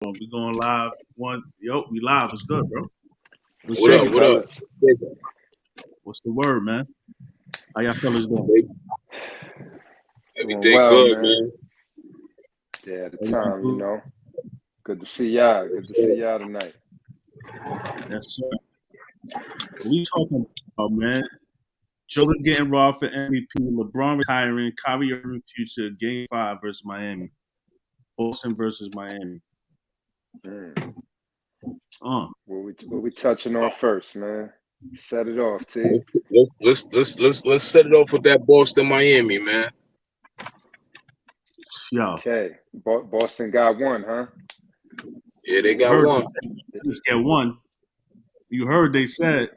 We going live. We live. What's good, bro? What's What up? shaking? What up? What's the word, man? How y'all fellas doing? Everything good, man. Yeah, at the time, you know. Good to see y'all. Good to see y'all tonight. Yes, sir. What we talking about, man? Jordan getting robbed for MVP. LeBron retiring. Kyrie Irving future. Game 5 versus Miami. Boston versus Miami. What we touching on first, man? Set it off, T. Let's set it off with that Boston Miami, man. Yeah. Okay. Boston got one, huh? Yeah, they got one. Let's get one. You heard they said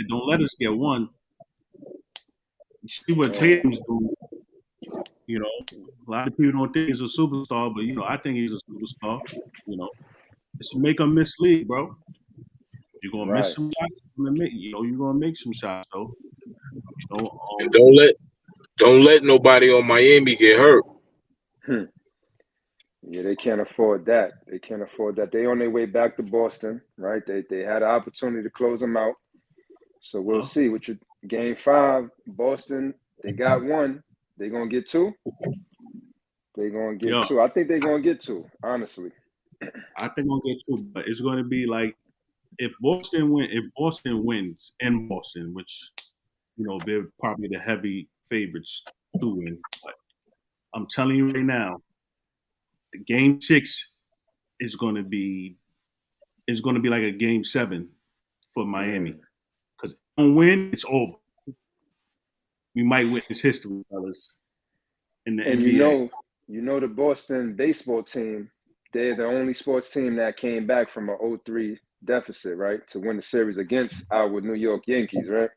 don't let us get one. You see what Tatum's doing. You know, a lot of people don't think he's a superstar, but I think he's a superstar. It's a make or miss league, bro. You're gonna miss some shots. You're gonna make some shots, though. And don't let nobody on Miami get hurt. Yeah, they can't afford that. They can't afford that. They on their way back to Boston, right? They had an opportunity to close them out. So we'll see. With your game 5, Boston, they got one. They gonna get 2. They gonna get 2. I think they're gonna get 2. Honestly, I think they're gonna get 2, but it's gonna be like if Boston wins in Boston, which they're probably the heavy favorites to win. But I'm telling you right now, the game 6 is gonna be like a game 7 for Miami. Because if they don't win, it's over. We might witness history, fellas. In the NBA. You know the Boston baseball team, they're the only sports team that came back from a 0-3 deficit, right? To win the series against our New York Yankees, right?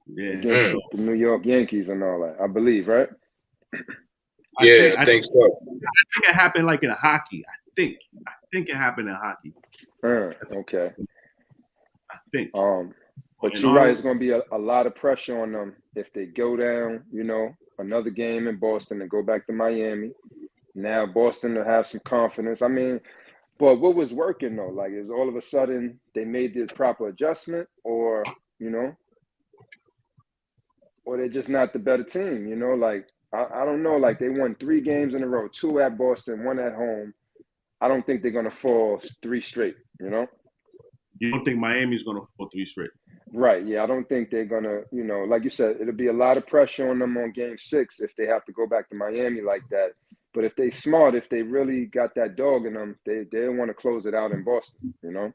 Yeah. Against the New York Yankees and all that, I believe, right? I think so. I think it happened like in hockey. I think it happened in hockey. Okay. I think. But you're right. It's going to be a lot of pressure on them if they go down, another game in Boston and go back to Miami. Now Boston will have some confidence. I mean, but what was working though? Like, is all of a sudden they made the proper adjustment, or or they're just not the better team? Like I don't know. Like they won 3 games in a row, 2 at Boston, 1 at home. I don't think they're going to fall 3 straight. You don't think Miami's going to fall 3 straight? Right. Yeah, I don't think they're going to, like you said, it'll be a lot of pressure on them on game 6 if they have to go back to Miami like that. But if they smart, if they really got that dog in them, they want to close it out in Boston, So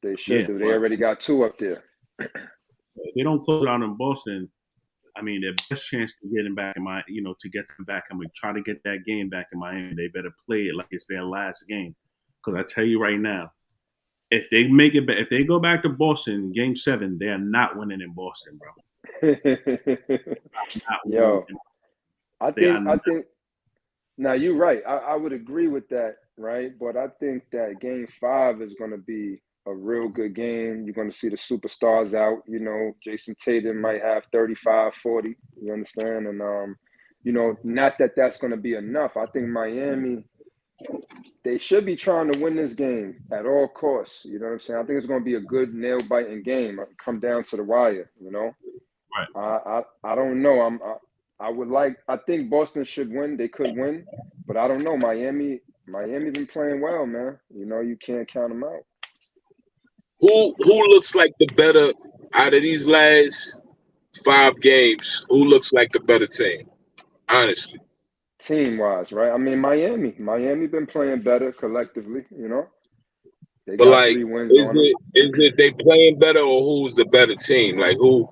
they should do. They already got 2 up there. If they don't close it out in Boston, I mean, their best chance to get them back in Miami, to get them back and try to get that game back in Miami, they better play it like it's their last game. Because I tell you right now, if they make it back, if they go back to Boston, game 7, they are not winning in Boston, bro. Yo, I think. Now you're right. I would agree with that, right? But I think that game 5 is going to be a real good game. You're going to see the superstars out. Jason Tatum might have 35, 40. You understand? And not that that's going to be enough. I think Miami, they should be trying to win this game at all costs. You know what I'm saying? I think it's going to be a good nail-biting game. Come down to the wire. Right. I don't know. I think Boston should win. They could win, but I don't know. Miami been playing well, man. You can't count them out. Who looks like the better out of these last 5 games? Who looks like the better team? Honestly. Team-wise, right? I mean, Miami been playing better collectively, They but got like, 3 wins is on them. it they playing better, or who's the better team? Like who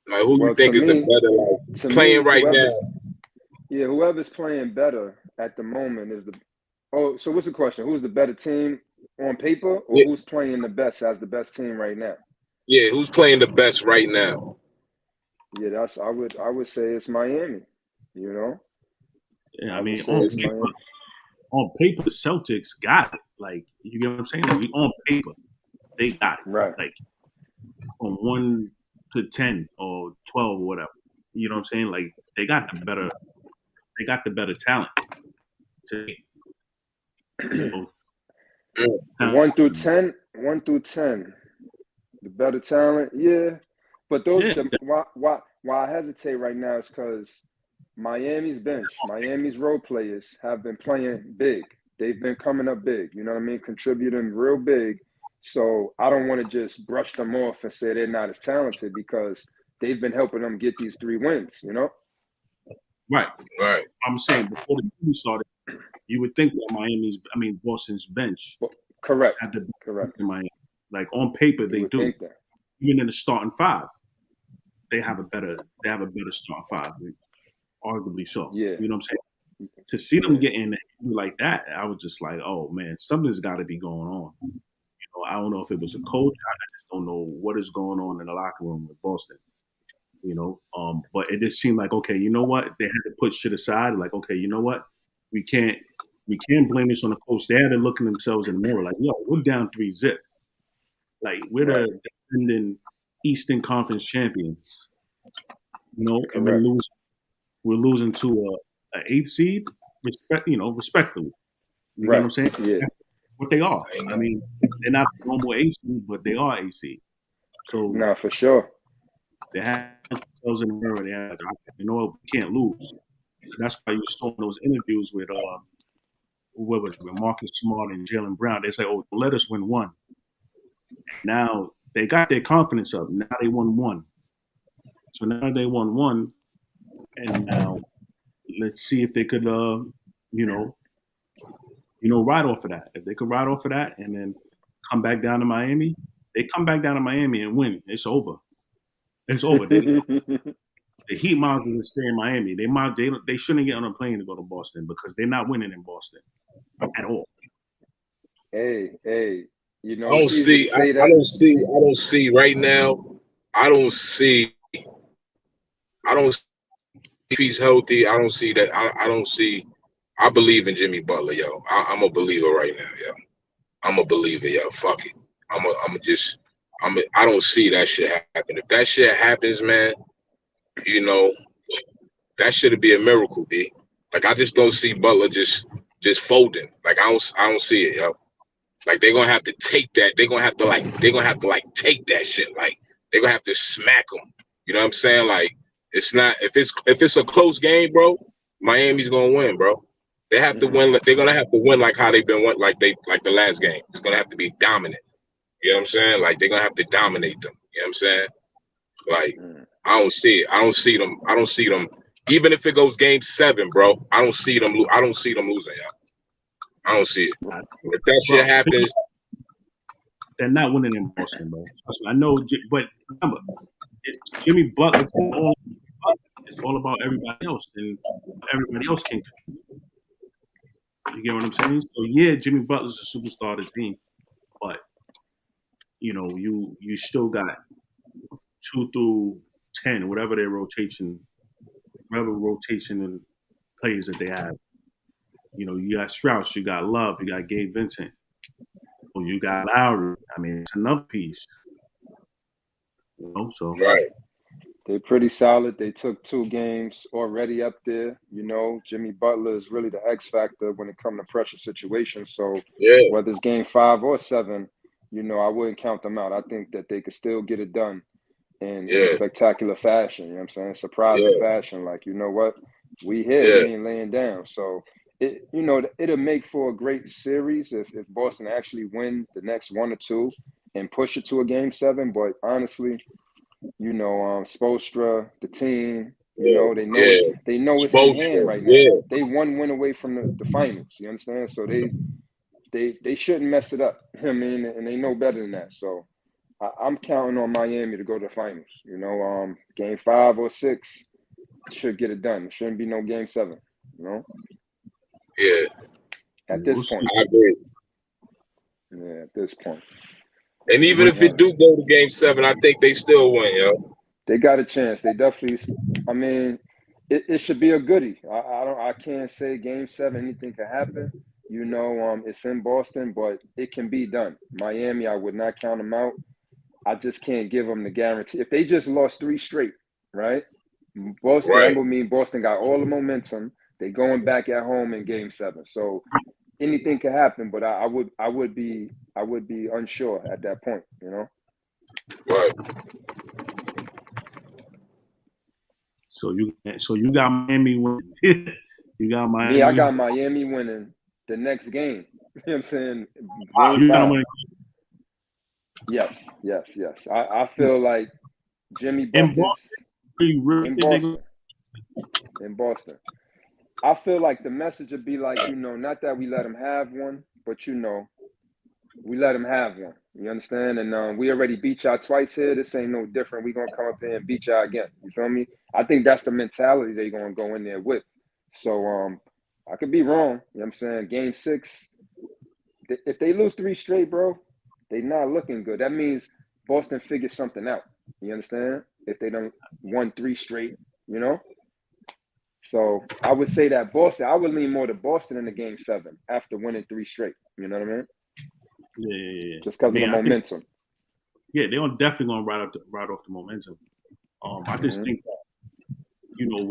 you think is the better playing right now? Yeah, whoever's playing better at the moment is the. Oh, so what's the question? Who's the better team on paper, or who's playing the best as the best team right now? Yeah, who's playing the best right now? Yeah, I would say it's Miami. Yeah, I mean, on paper, the Celtics got it. Like, you get what I'm saying? Like, on paper, they got it. Right. Like, from 1 to 10 or 12 or whatever. You know what I'm saying? Like, they got the better talent. Both. 1 through 10, 1 through 10. The better talent, yeah. But why I hesitate right now is because Miami's bench, Miami's role players have been playing big. They've been coming up big. You know what I mean? Contributing real big. So I don't want to just brush them off and say they're not as talented because they've been helping them get these 3 wins. You know? Right. Right. I'm saying before the season started, you would think that Boston's bench Correct. had the best Correct. in Miami. Like on paper, they do. Think that. Even in the starting 5, they have a better starting 5, arguably so. Yeah. You know what I'm saying? To see them get in like that, I was just like, oh man, something's got to be going on. You know, I don't know if it was a coach. I just don't know what is going on in the locker room with Boston. You know, but it just seemed like, okay, you know what? They had to put shit aside. Like, okay, you know what? We can't blame this on the coach. They had to look at themselves in the mirror, like, yo, we're down 3-0. Like, we're the defending Eastern Conference champions. You know, Correct. and we're losing to a 8th seed. Respectfully. You get what I'm saying? Yeah. That's what they are. I mean, they're not a normal 8 seed, but they are 8 seed. So no, for sure. They had themselves in the mirror. They had, you know what, we can't lose. So that's why you saw in those interviews with with Marcus Smart and Jaylen Brown. They say, "Oh, let us win one." Now they got their confidence up. Now they won one. So now they won one, and now let's see if they could, ride off of that. If they could ride off of that and then come back down to Miami, they come back down to Miami and win. It's over. It's over. The Heat might as well stay in Miami. They shouldn't get on a plane to go to Boston because they're not winning in Boston at all. Hey, you know, I don't see right now. I don't see if he's healthy. I don't see that. I don't see. I believe in Jimmy Butler, yo. I'm a believer right now, yo. I'm a believer, yo. Fuck it. I don't see that shit happen. If that shit happens, man, you know, that should be a miracle, B. Like I just don't see Butler just folding. Like I don't see it, yo. Like they're gonna have to take that. They're gonna have to take that shit. Like they're gonna have to smack them. You know what I'm saying? Like it's not if it's a close game, bro. Miami's gonna win, bro. They have to win. They're gonna have to win like how they've been win, like the last game. It's gonna have to be dominant. You know what I'm saying? Like they're gonna have to dominate them. You know what I'm saying? Like I don't see it. I don't see them. Even if it goes game 7, bro, I don't see them losing, y'all. I don't see it. If that shit happens, they're not winning in Boston, bro. I know, but remember, Jimmy Butler. It's all about everybody else, and everybody else can. You get what I'm saying? So yeah, Jimmy Butler's a superstar of the team, but you know, you still got 2 through 10, whatever rotation and players that they have. You know, you got Strauss, you got Love, you got Gabe Vincent, or you got Lowry. I mean, it's another piece. You know, so right. They're pretty solid. They took 2 games already up there. You know, Jimmy Butler is really the X factor when it comes to pressure situations. So whether it's game 5 or 7, you know, I wouldn't count them out. I think that they could still get it done in spectacular fashion. You know what I'm saying? Surprising fashion. Like, you know what? We here. We ain't laying down. So, it'll make for a great series if Boston actually win the next 1 or 2 and push it to a game 7. But honestly, you know, Spoelstra, the team, you know, they know it's in hand right now. They 1 win away from the finals. You understand? So they shouldn't mess it up. I mean, and they know better than that. So I'm counting on Miami to go to the finals. You know, game 5 or 6 should get it done. It shouldn't be no game 7. You know. Yeah. At this point. I agree. Yeah, at this point. And even if it do go to game 7, I think they still win, yo. They got a chance. They definitely. I mean, it should be a goodie. I can't say game 7 anything can happen. You know, it's in Boston, but it can be done. Miami, I would not count them out. I just can't give them the guarantee. If they just lost 3 straight, right? Boston, that would mean Boston got all the momentum. They going back at home in game 7. So anything could happen, but I would be unsure at that point, you know. Right. So you got Miami winning. You got Miami. Me, I got Miami winning the next game. You know what I'm saying? Wow, Game 5. Yes. I feel like Jimmy buckets in Boston. I feel like the message would be like, you know, not that we let him have one, but you know, we let him have one. You understand? And we already beat y'all twice here. This ain't no different. We gonna come up there and beat y'all again. You feel me? I think that's the mentality they gonna go in there with. So I could be wrong. You know what I'm saying? Game 6, if they lose 3 straight, bro, they not looking good. That means Boston figures something out. You understand? If they don't won 3 straight, you know? So I would say that Boston, I would lean more to Boston in the game 7 after winning 3 straight. You know what I mean? Yeah. Just because of the momentum. They're definitely gonna ride off the momentum. I just think that, you know,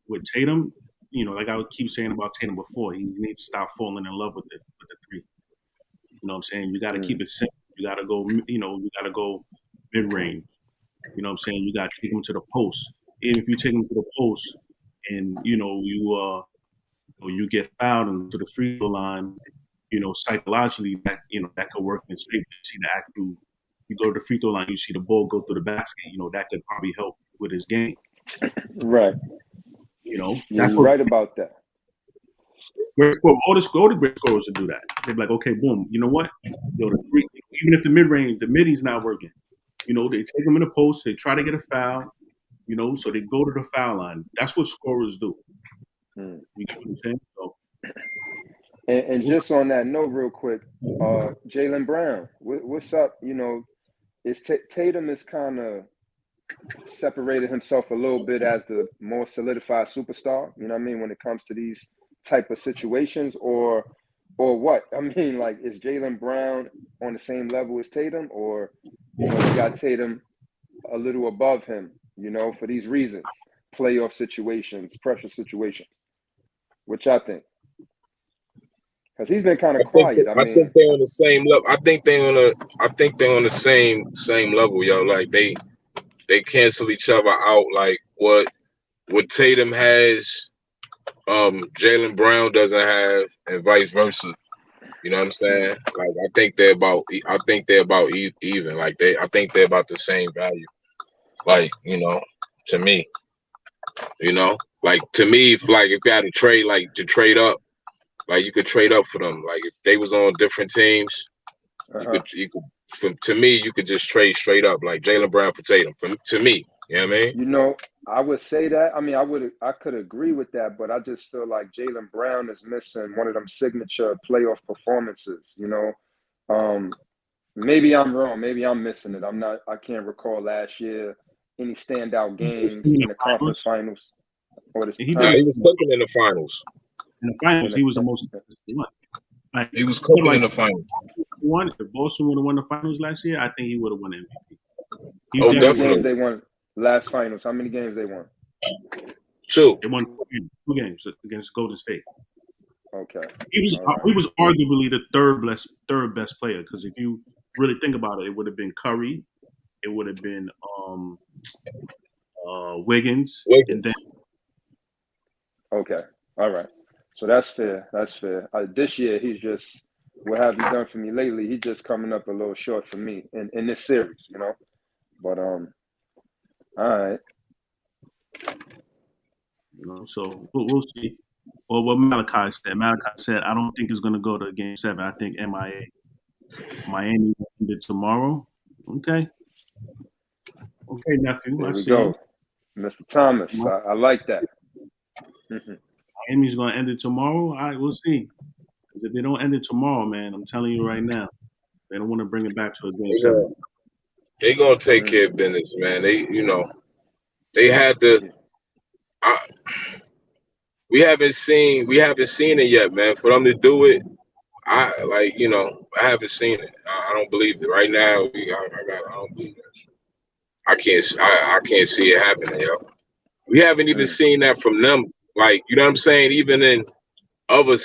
with Tatum, you know, like I would keep saying about Tatum before, he needs to stop falling in love with the 3. You know what I'm saying? You got to keep it simple. You got to go, you know, mid range. You know what I'm saying? You got to take him to the post. Even if you take him to the post and, you know, you get fouled and to the free throw line, you know, psychologically that could work in his favor. You see the actual, you go to the free throw line, you see the ball go through the basket, you know, that could probably help with his game. Right. You know, that's you're right about that. All the great scorers would do that. They'd be like, okay, boom, you know what? Yo, the 3, even if the middy's not working, you know, they take them in the post, they try to get a foul, you know, so they go to the foul line. That's what scorers do. You know what I'm saying? So, and just on that note, real quick, Jaylen Brown, what's up? You know, Tatum is kind of separated himself a little bit as the more solidified superstar. You know what I mean? When it comes to these type of situations, or what? I mean, like, is Jaylen Brown on the same level as Tatum, or you know, you got Tatum a little above him? You know, for these reasons, playoff situations, pressure situations. Which I think. Because he's been kind of quiet. I think they're on the same level. I think they're on the same level, yo. Like they cancel each other out. Like what Tatum has, Jaylen Brown doesn't have, and vice versa. You know what I'm saying? Like I think they're about even. Like I think they're about the same value. Like, you know, to me, you know, like to me, if you had to trade up. Like you could trade up for them. Like if they was on different teams, you could. To me, you could just trade straight up, like Jaylen Brown for Tatum. To me, you know what I mean? You know, I would say that. I mean, I could agree with that, but I just feel like Jaylen Brown is missing one of them signature playoff performances. You know, maybe I'm wrong. Maybe I'm missing it. I can't recall last year any standout games in the conference finals. He was cooking in the finals. In the finals, he was the most consistent one. Like, he was cooking in the finals. If Boston would have won the finals last year, I think he would have won MVP. How many games they won last finals? How many games they won? 2. They won 2 games against Golden State. Okay. He was arguably the third best player, because if you really think about it, it would have been Curry, it would have been Wiggins, and then. Okay. All right. So that's fair. This year, he's just, what have you done for me lately? He's just coming up a little short for me in this series, you know. But all right. You know, so we'll see. Or what Malachi said. Malachi said, I don't think it's going to go to Game 7. I think Miami will end it tomorrow. Okay, nephew. There we go, Mr. Thomas. I like that. Miami's going to end it tomorrow. All right, we'll see. Because if they don't end it tomorrow, man, I'm telling you right now, they don't want to bring it back to a Game 7. They're going to take care of business, man. They had to. We haven't seen it yet, man. For them to do it, I haven't seen it. I don't believe it right now. I don't believe that. I can't see it happening, yo. We haven't even seen that from them. Like, you know what I'm saying? Even in other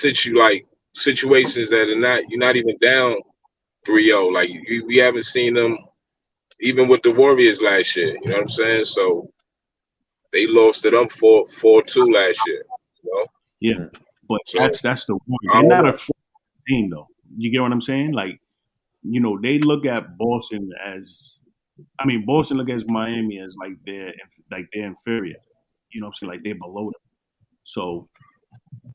situations that you're not even down 3-0. Like we haven't seen them even with the Warriors last year. You know what I'm saying? So they lost to them 4-2 last year. You know? Yeah, but So that's the one. They're not a full team though. You get what I'm saying? Like, they look at Boston as, Boston look at Miami as like they're inferior. You know what I'm saying? Like they're below them. So,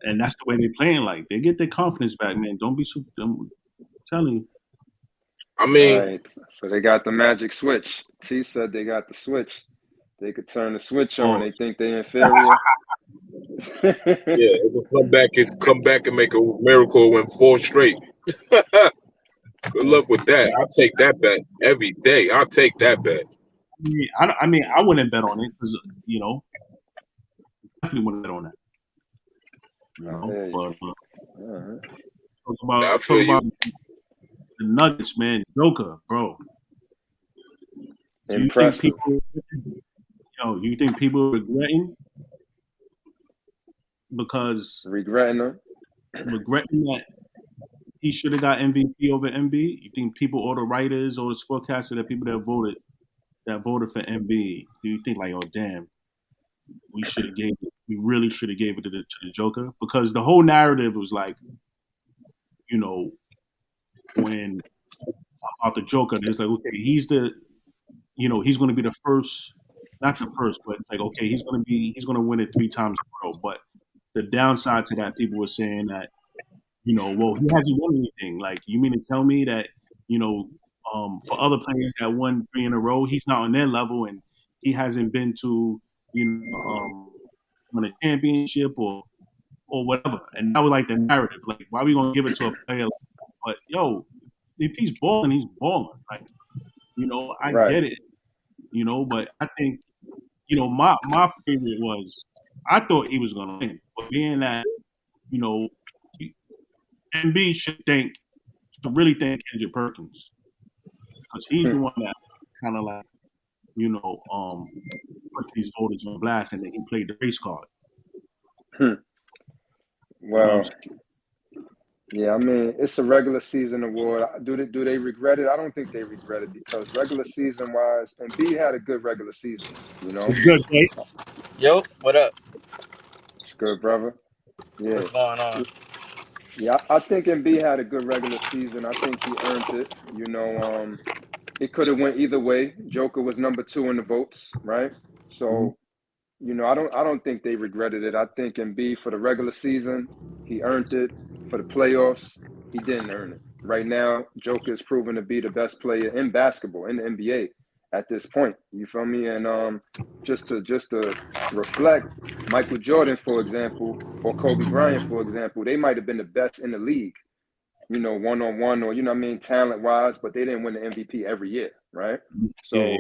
and that's the way they're playing. Like they get their confidence back, man. Don't be so. I'm telling you. I mean, all right. So they got the magic switch. T said they got the switch. They could turn the switch on. They think they're inferior. yeah, they can come back and make a miracle and win 4 straight. Good luck with that. I'll take that bet every day. I'll take that bet. I wouldn't bet on it because definitely wouldn't bet on that. Talk about the Nuggets, man. Joker, bro. Impressive. You think people are regretting regretting that he should have got MVP over Embiid? You think people, or the writers, or the sportcaster, the people that voted for Embiid, do you think like, oh damn, we really should have gave it to the Joker? Because the whole narrative was like, when about the Joker, it's like, okay, he's going to be the first, not the first, but like, okay, he's going to win it 3 times in a row. But the downside to that, people were saying that, well, he hasn't won anything. Like, you mean to tell me that, for other players that won 3 in a row, he's not on their level and he hasn't been to, win a championship or whatever. And that was like the narrative. Like, why are we going to give it to a player? But yo, if he's balling, he's balling. Like, I get it. But I think, my favorite was, I thought he was going to win. But being that, MB should really thank Kendrick Perkins, because he's the one that kind of like, put these voters on blast, and then he played the race card. Well, yeah, it's a regular season award. Do they regret it? I don't think they regret it, because regular season wise, Embiid had a good regular season. It's good, Jay. Yo, what up? It's good, brother. Yeah. What's going on? Yeah, I think Embiid had a good regular season. I think he earned it. It could have went either way. Joker was number 2 in the votes, right? So, I don't think they regretted it. I think Embiid, for the regular season, he earned it. For the playoffs, he didn't earn it. Right now, Joker is proven to be the best player in basketball in the NBA at this point. You feel me? And just to reflect, Michael Jordan, for example, or Kobe Bryant, for example, they might have been the best in the league, one-on-one, or talent-wise, but they didn't win the MVP every year, right? So,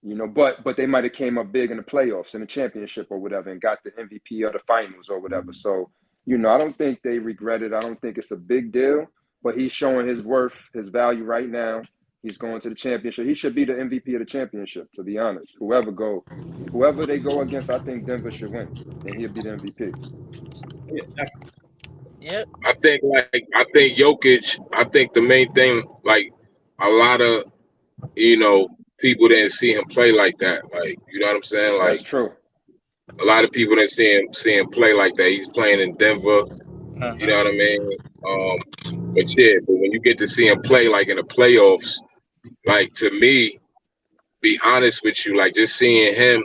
but they might have came up big in the playoffs, in the championship or whatever, and got the MVP of the finals or whatever. So, I don't think they regret it. I don't think it's a big deal, but he's showing his worth, his value right now. He's going to the championship. He should be the MVP of the championship, to be honest. Whoever they go against, I think Denver should win, and he'll be the MVP. Yeah, definitely. Yeah. I think Jokic, I think the main thing, like a lot of, people didn't see him play like that. Like, you know what I'm saying? Like, that's true. A lot of people didn't see him play like that. He's playing in Denver. You know what I mean? But when you get to see him play like in the playoffs, like, to me, be honest with you, like just seeing him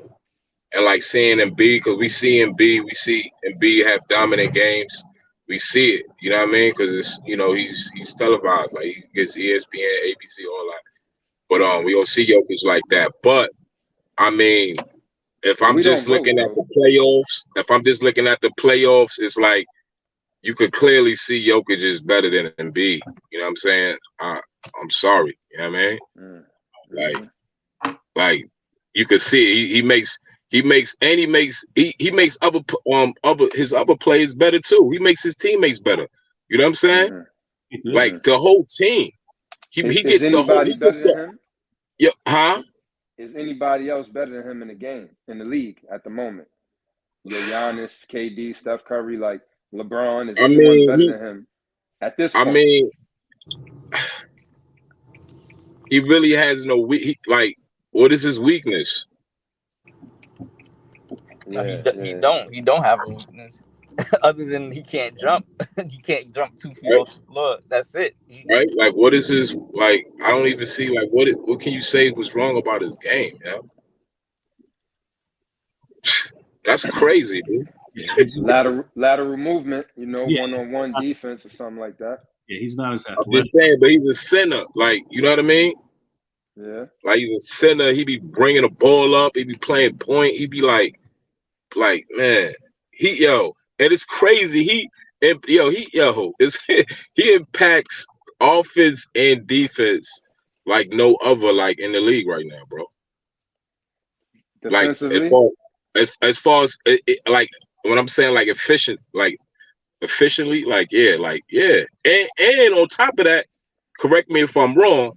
and like seeing Embiid, because we see Embiid have dominant games. We see it, you know what I mean? Because it's, he's televised, like he gets ESPN, ABC, all that. But we don't see Jokic like that. But I mean, if I'm just looking at the playoffs, it's like you could clearly see Jokic is better than Embiid. You know what I'm saying? I'm sorry, you know what I mean? Like you could see he makes his other players better too. He makes his teammates better. You know what I'm saying? Like the whole team. He gets the whole. Is anybody better than him? Yeah, huh? Is anybody else better than him in the game, in the league at the moment? Giannis, KD, Steph Curry, like LeBron. Is anyone better than him At this I point. mean, he really has no like. What is his weakness? No, Yeah, he don't. He don't have a weakness. Other than he can't jump. He can't jump 2 feet Right? off the floor. That's it. Right? Like, what is his like? I don't even see like what can you say was wrong about his game? Yeah, that's crazy, dude. lateral movement, yeah, one-on-one defense or something like that. yeah, he's not as I'm athletic. just saying, but he's a center. Like, you know what I mean? Yeah. Like, he's a center. He be bringing the ball up. He be playing point. He be like man, and it's crazy. It's he impacts offense and defense like no other like in the league right now, bro. Like Defensively, as far as like when I'm saying like efficiently, like yeah. And on top of that, correct me if I'm wrong.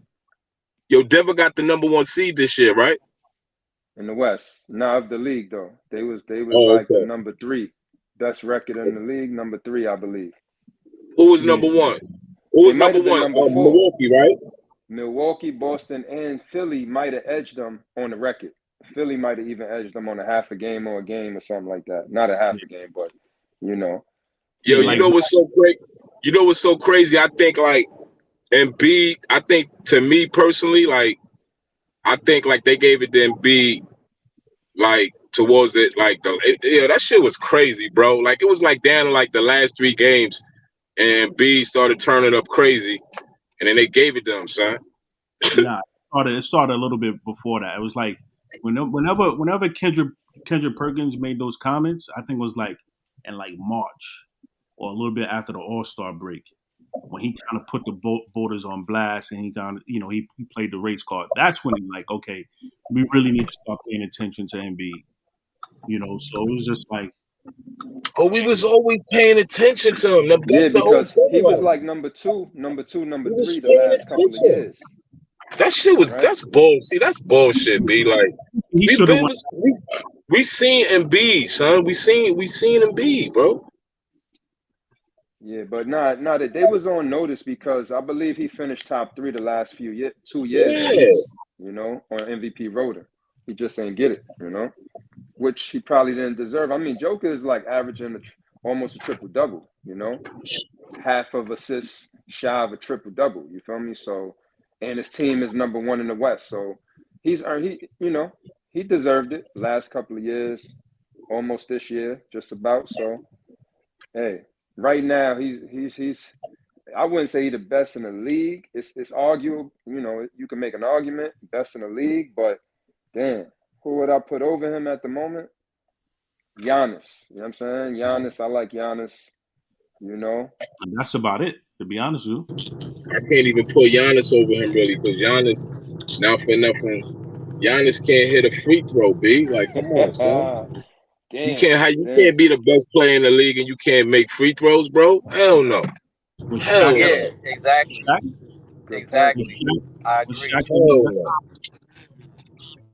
Denver got the #1 seed this year, right? in the West, not of the league though. They was Oh, like the okay. number 3 best record in the league, number 3, I believe. Who was number one? Who They was might number have been one? number 4. Milwaukee, right? Milwaukee, Boston, and Philly might have edged them on the record. Philly might have even edged them on a half a game or a game or something like that. Not a half a game, but Yo, Yeah, you like know what's so great? You know what's so crazy? I think like Embiid, I think to me personally, like I think like they gave it to Embiid like towards it, like that shit was crazy, bro. Like it was like down in like the last 3 games, and Embiid started turning up crazy, and then they gave it to him, son. nah, it started a little bit before that. It was like whenever Kendrick Perkins made those comments, I think it was like in like March or a little bit after the All-Star break, when he kind of put the voters on blast and he kind of, he played the race card. That's when he like, okay, we really need to start paying attention to Embiid. So it was just like, Oh, we was always paying attention to him. That's yeah, the whole because he was thing. like number 2, We number was 3 the paying last couple of attention. years. That shit was Right? that's bull. See, that's bullshit. Be like he we should have been went. we seen Embiid, son. We seen Embiid, bro. Yeah, but not that they was on notice because I believe he finished top 3 the last 2 years at Yeah. least, on MVP voter. He just ain't get it, which he probably didn't deserve. I mean, Joker is like averaging almost a triple-double, half of assists shy of a triple-double, you feel me? So, and his team is number 1 in the West. So he's earned, he deserved it last couple of years, almost this year, just about. So, hey, right now he's I wouldn't say he's the best in the league. It's arguable, you can make an argument, best in the league, but damn, who would I put over him at the moment? Giannis. You know what I'm saying? Giannis, I like Giannis, And that's about it, to be honest with you. I can't even put Giannis over him really, because Giannis, not for nothing, Giannis can't hit a free throw, B. Like, come on, son. You damn. can't be the best player in the league and you can't make free throws, bro. Hell no. When Hell Shaq, no. Yeah, exactly. Shaq, Good point. when Exactly. Shaq, I when agree. Shaq was the Hell best. no.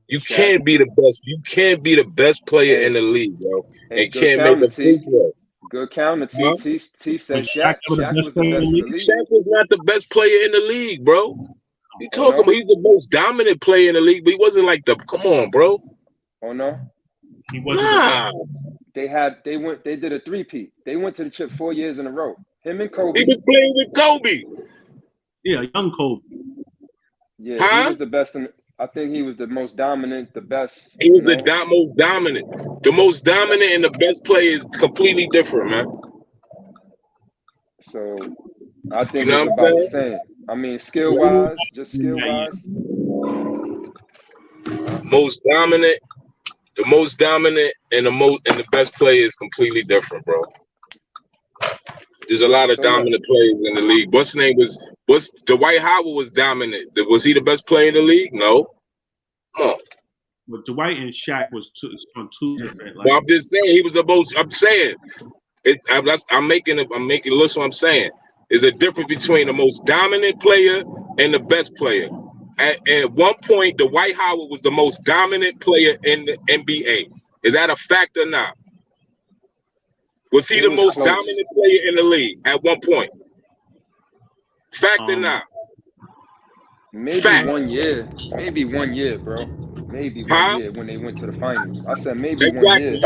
You Shaq. can't be the best. You can't be the best player in Hey, the league, bro, hey, and good can't make counter, a free T. throw. Good counter, T. Huh? T When said Shaq Shaq. ever the Shaq best was the player in the best in the league, league. Shaq was not the best player in the league, bro. You Oh talking no? about he's the most dominant player in the league, but he wasn't like the. Come on, bro. Oh no? he wasn't the best. Nah, They did a three-peat. They went to the chip 4 years in a row. Him and Kobe. he was playing with Kobe. Yeah, young Kobe. Yeah, he Huh? was the best I think he was the most dominant, the best, He was the most dominant. The most dominant and the best player is completely different, man. So I You think know it's what I'm about the saying? same. I mean, skill-wise, just Yeah. skill-wise. Most dominant, the most dominant, and the best player is completely different, bro. There's a lot of So what? dominant players in the league. What's Dwight Howard was dominant. Was he the best player in the league? No. Come on. But Dwight and Shaq was on two different. Well, Like, I'm just saying he was the most. I'm saying I'm making. Listen, what I'm saying is a difference between the most dominant player and the best player. At one point, Dwight Howard was the most dominant player in the NBA. Is that a fact or not? Was he It the was most close. dominant player in the league at one point? Fact or not? Maybe Fact. 1 year. Maybe 1 year, bro. Maybe 1 year when they went to the finals. I said maybe 1 year.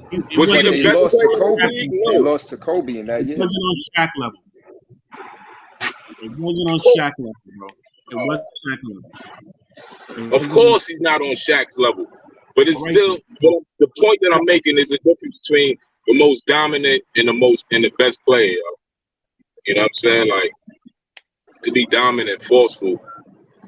Yeah. Was he the best player in the league? No. They lost to Kobe in that year. It wasn't on Shaq level. It wasn't on Shaq level, bro. It wasn't Shaq level. Of course, he's not on Shaq's level, but it's still. But the point that I'm making is a difference between the most dominant and the best player. You know what I'm saying? Like, to be dominant, forceful.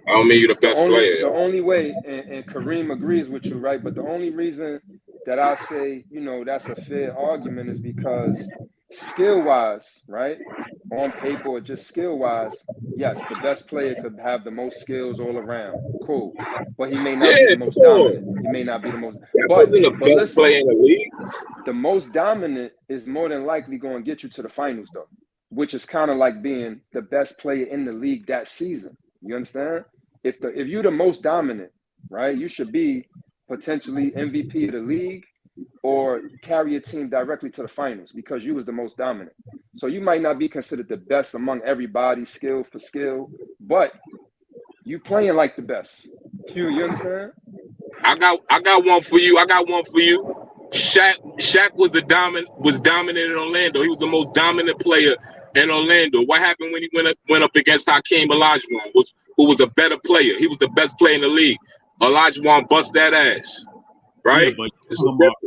I don't mean you're the best player. The only way, and Kareem agrees with you, right? But the only reason that I say, that's a fair argument is because skill-wise, right? On paper or just skill-wise, yes, the best player could have the most skills all around. Cool. But he may not be the most dominant. He may not be the most. But best player in the league. The most dominant is more than likely going to get you to the finals, though, which is kind of like being the best player in the league that season. You understand? If you're the most dominant, right, you should be potentially MVP of the league or carry a team directly to the finals because you was the most dominant. So you might not be considered the best among everybody, skill for skill, but you playing like the best. You understand? I got one for you. Shaq was dominant in Orlando. He was the most dominant player in Orlando. What happened when he went up against Hakeem Olajuwon? Who was a better player? He was the best player in the league. Olajuwon bust that ass, right? Yeah, but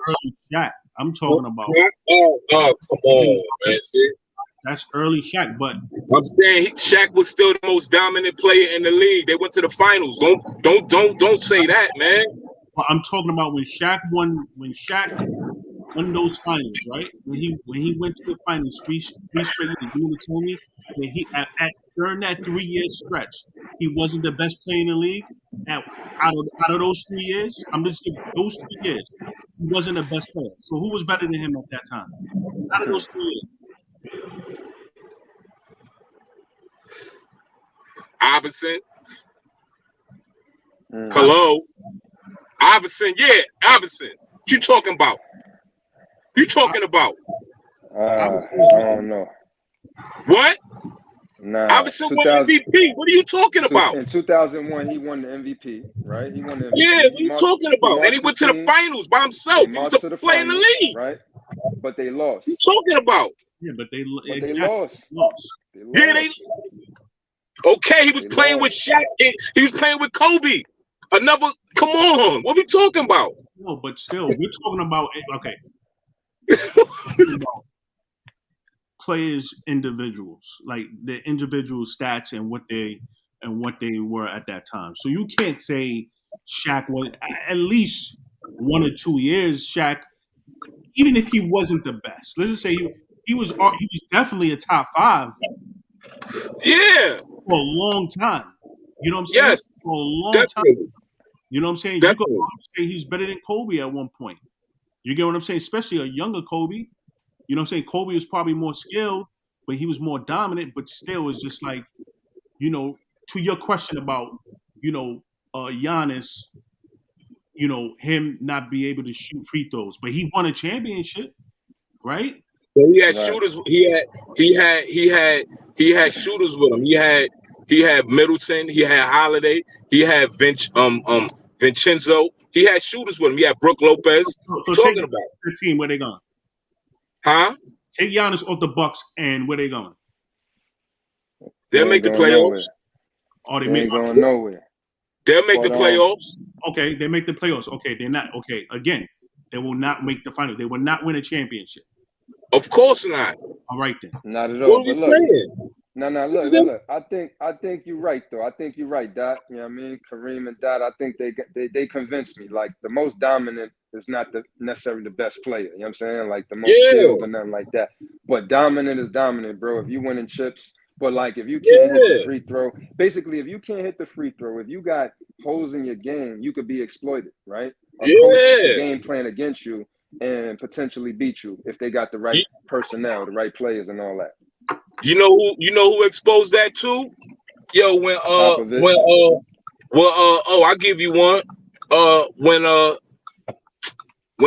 early Shaq. I'm talking about. Oh, come on, man. See? That's early Shaq, but I'm saying Shaq was still the most dominant player in the league. They went to the finals. Don't say that, man. Well, I'm talking about when Shaq won those finals, right? When he went to the finals three straight years. You want to tell me that he during that 3-year stretch, he wasn't the best player in the league? Out of those 3 years, I'm just giving those 3 years, he wasn't the best player. So who was better than him at that time? Out of those 3 years. Iverson. Hello. Iverson, yeah, Iverson. What you talking about? I don't know. What? Nah. Iverson won MVP. What are you talking about? In 2001, he won the MVP, right? He won the MVP. Yeah, what are you talking about? And he went to the finals by himself. He was the player in the league. Right? But they lost. What are you talking about? Yeah, but they lost. Yeah, okay, he was playing with Shaq. He was playing with Kobe. Come on. What are we talking about? No, but still, we're talking about players, individuals, like the individual stats and what they were at that time. So you can't say Shaq was at least 1 or 2 years. Shaq, even if he wasn't the best, let's just say he was definitely a top 5. Yeah, for a long time. You know what I'm saying? Yes, for a long definitely. time. You know what I'm saying? Definitely. You could say he's better than Kobe at one point. You get what I'm saying? Especially a younger Kobe. You know what I'm saying? Kobe was probably more skilled, but he was more dominant. But still, it's just like, to your question about, Giannis, him not be able to shoot free throws, but he won a championship, right? But he had shooters. He had shooters with him. He had Middleton. He had Holiday. He had Vincenzo. He had shooters with him. He had Brook Lopez. So talking about the team, where they going? Huh? Take Giannis off the Bucks, and where they going? They'll make the playoffs. Oh, they ain't going nowhere. They'll make the playoffs. Okay, they make the playoffs. Okay, they're not. Okay, again, they will not make the final. They will not win a championship. Of course not. All right then. Not at all. What are you saying? No, look. I think you're right though. I think you're right, Dot. You know what I mean? Kareem and Dot, I think they convinced me. Like the most dominant is not necessarily the best player. You know what I'm saying? Like the most skilled or nothing like that. But dominant is dominant, bro. If you winning chips, but like if you can't hit the free throw, basically if you can't hit the free throw, if you got holes in your game, you could be exploited, right? A coach game plan against you and potentially beat you if they got the right personnel, the right players and all that. You know who exposed that too? Yo, I'll give you one. When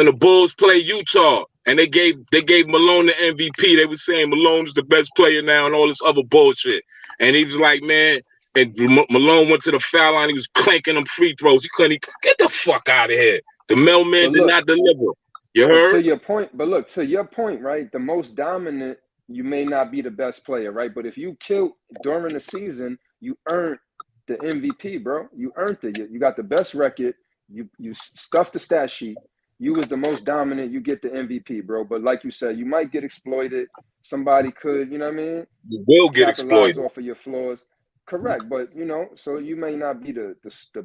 the Bulls play Utah and they gave Malone the MVP. They were saying Malone's the best player now and all this other bullshit. And he was like, man, and Malone went to the foul line. He was clanking them free throws. He couldn't get the fuck out of here. The mailman did not deliver. You heard? To your point, right? The most dominant, you may not be the best player, right? But if you killed during the season, you earned the MVP, bro. You earned it. You got the best record. You stuffed the stat sheet. You was the most dominant. You get the MVP, bro. But like you said, you might get exploited. Somebody could, you know what I mean? You will get exploited off of your flaws. Correct, but so you may not be the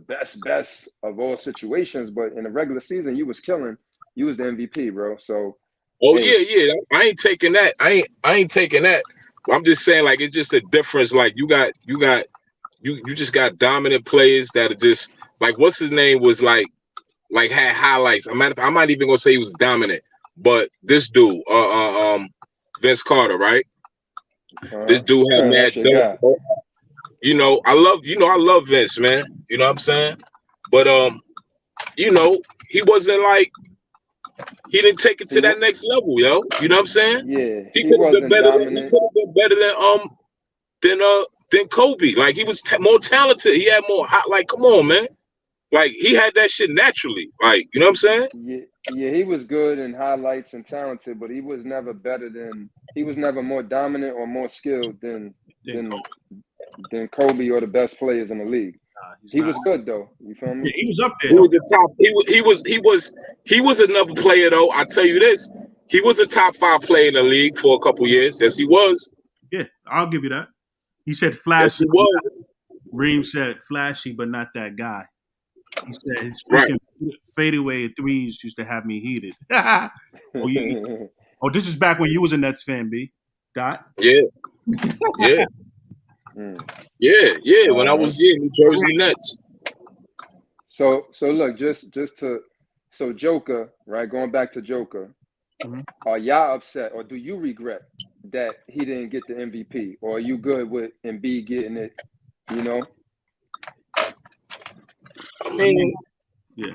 best of all situations, but in a regular season, you was killing. You was the MVP, bro. So. Yeah. I ain't taking that. I ain't taking that. I'm just saying, like, it's just a difference. Like, you just got dominant players that are just like, what's his name was like had highlights. I'm not even gonna say he was dominant, but this dude, Vince Carter, right? This dude had mad dunks. I love Vince, man. You know what I'm saying? But he wasn't like, he didn't take it to that next level, yo. You know what I'm saying? Yeah, he could have been better. He could have been better than Kobe. Like, he was more talented. He had more hot. Like, come on, man. Like, he had that shit naturally. Like, you know what I'm saying? Yeah, he was good in highlights and talented, but he was never he was never more dominant or more skilled than Kobe or the best players in the league. He was good though. You feel me? Yeah, he was up there. He was the top. He was another player though. I tell you this, he was a top 5 player in the league for a couple years. Yes, he was. Yeah, I'll give you that. He said flashy. Yes, he was. Reem said flashy, but not that guy. He said his freaking fadeaway threes used to have me heated. This is back when you was a Nets fan, B. Dot. Yeah. Yeah. When I was New Jersey Nets. So look, so Joker, right? Going back to Joker, are y'all upset or do you regret that he didn't get the MVP, or are you good with Embiid getting it? I mean, yeah.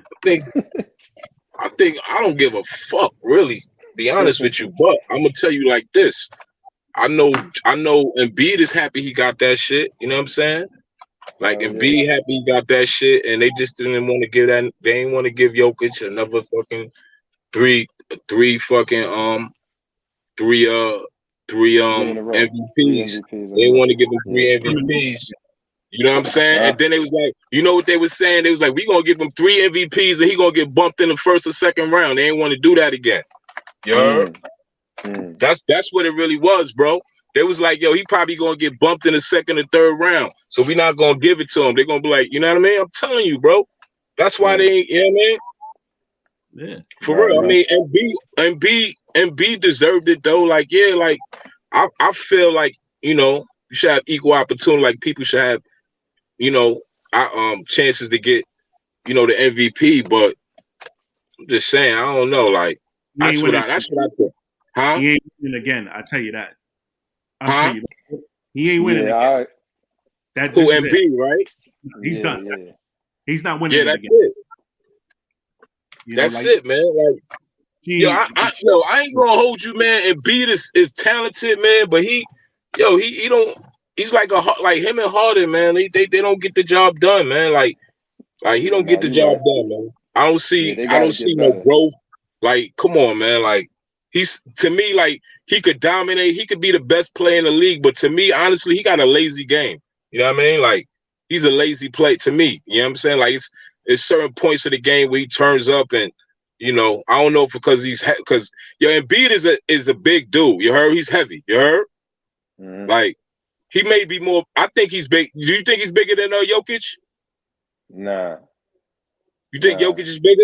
I think I don't give a fuck, really, to be honest with you. But I'm gonna tell you like this. I know Embiid is happy he got that shit. You know what I'm saying? Like, Embiid happy he got that shit, and they just didn't want to give that. They didn't want to give Jokic another fucking three MVPs. They want to give him 3 MVPs. You know what I'm saying? Yeah. And then they was like, you know what they was saying? They was like, we gonna give him 3 MVPs and he gonna get bumped in the first or second round. They ain't want to do that again. You heard? That's what it really was, bro. They was like, yo, he probably gonna get bumped in the second or third round. So we not gonna give it to him. They're gonna be like, you know what I mean? I'm telling you, bro. That's why they ain't, you know what I mean? Yeah. For real. Right. I mean, Embiid deserved it though. Like, yeah, like I feel like, you should have equal opportunity. Like, people should have, chances to get, the MVP. But I'm just saying, I don't know. Like, that's what I think. Huh? He ain't winning again. I tell you that. I'll tell you that. He ain't winning again. Who, Embiid, right? He's done. Yeah. He's not winning. Yeah, that's again. It. That's it, man. Like, I ain't gonna hold you, man. Embiid is talented, man, but he don't. He's like him and Harden, man. They don't get the job done, man. Like he don't get the job done, man. I don't see no growth. Like, come on, man. Like, he's, to me, like, he could dominate. He could be the best player in the league, but to me, honestly, he got a lazy game. You know what I mean? Like, he's a lazy play to me. You know what I'm saying? Like, it's certain points of the game where he turns up and, I don't know if because Embiid is a big dude. You heard? He's heavy. You heard? Mm-hmm. Like, he may be more. I think he's big. Do you think he's bigger than Jokic? Nah. You think Jokic is bigger?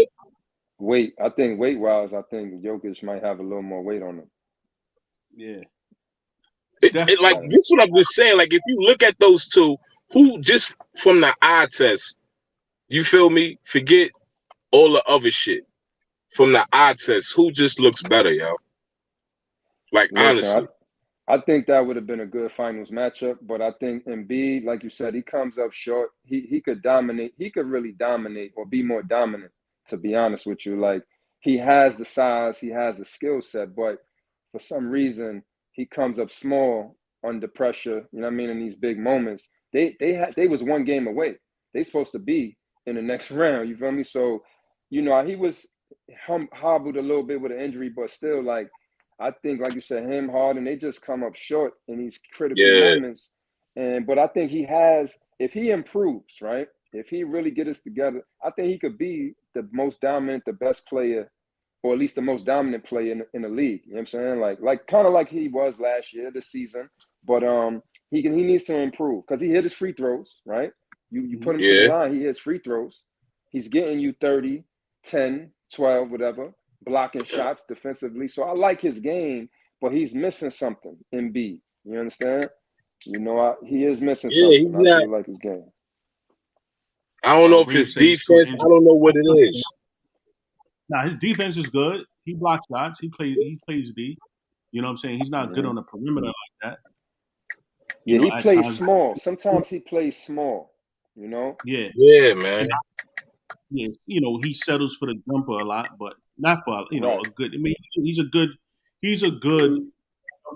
I think weight-wise, I think Jokic might have a little more weight on him. Yeah. Like, this is what I'm just saying. Like, if you look at those two, who just from the eye test, you feel me? Forget all the other shit. From the eye test, who just looks better, yo? Like, honestly. I think that would have been a good finals matchup, but I think Embiid, like you said, he comes up short. He could dominate. He could really dominate or be more dominant, to be honest with you. Like, he has the size, he has the skill set, but for some reason he comes up small under pressure. You know what I mean? In these big moments, they was one game away. They supposed to be in the next round. You feel me? So, you know, he was hobbled a little bit with an injury, but still, like, I think, like you said, him, Harden, they just come up short in these critical moments. But I think he has, if he improves, right? If he really gets us together, I think he could be the most dominant, the best player, or at least the most dominant player in the league. You know what I'm saying? Like kind of like he was last year, this season. But he needs to improve because he hit his free throws, right? You put him to the line, he hits free throws. He's getting you 30, 10, 12, whatever, blocking shots defensively. So I like his game, but he's missing something in B. You understand? You know, he is missing something. I do like his game. I don't know if it's defense. I don't know what it is. Nah, his defense is good. He blocks shots. He plays D. You know what I'm saying? He's not good on the perimeter like that. Yeah, he plays small. Sometimes he plays small, you know? Yeah. Yeah, man. Yeah, you know, he settles for the jumper a lot, but not for, you know, a good, I mean, he's a good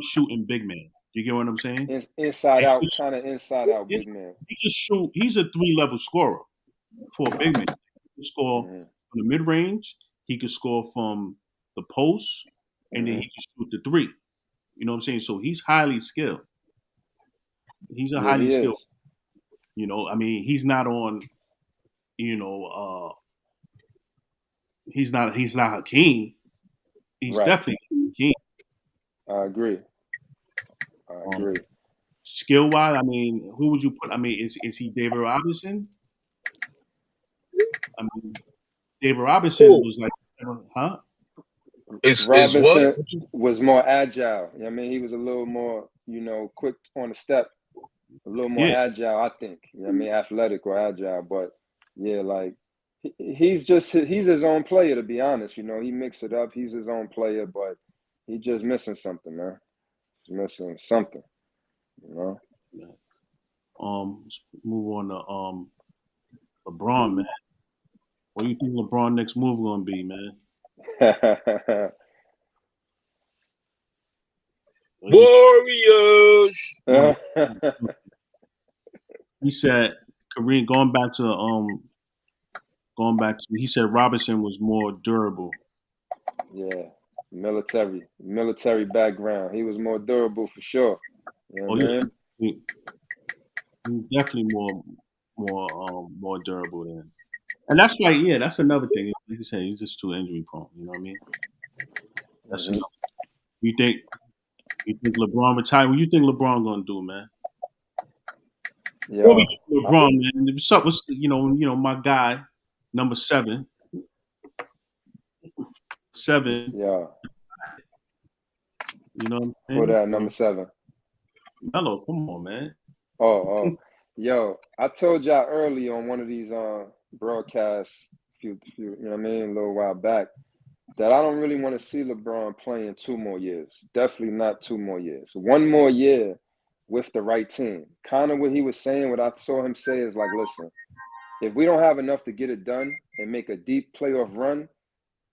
shooting big man. You get what I'm saying? Inside out big man. He can shoot. He's a 3-level scorer for a big man. He can score from the mid-range. He can score from the post, and then he can shoot the 3. You know what I'm saying? So he's highly skilled. He's a highly skilled. You know, I mean, he's not on, you know, he's not Hakeem. He's definitely Hakeem. I agree. Skill wise, I mean, who would you put? I mean, is he David Robinson? I mean, David Robinson was like, huh? Robinson was more agile. I mean, he was a little more, you know, quick on the step, a little more agile, I think. You know what I mean, athletic or agile. But yeah, like he's his own player, to be honest. You know, he mixed it up. He's his own player, but he's just missing something, man. He's missing something. You know. Yeah. Let's move on to LeBron, man. What do you think LeBron next move gonna be, man? Warriors. He said, Kareem, going back to, he said Robinson was more durable. Yeah, military background. He was more durable for sure. You know yeah, he's definitely more durable than. And that's like, yeah, that's another thing. Like you said, he's just too injury prone. You know what I mean? That's another. You think LeBron retired? What you think LeBron gonna do, man? Yeah, LeBron, man. What's up? What's you know my guy, number 7. 7. Yeah. You know what I'm saying? Who that, number 7? Melo, come on, man. Oh. Yo, I told y'all early on one of these broadcasts, few, you know what I mean, a little while back, that I don't really want to see LeBron playing 2 more years. Definitely not 2 more years. 1 more year with the right team. Kind of what he was saying, what I saw him say is like, listen, if we don't have enough to get it done and make a deep playoff run,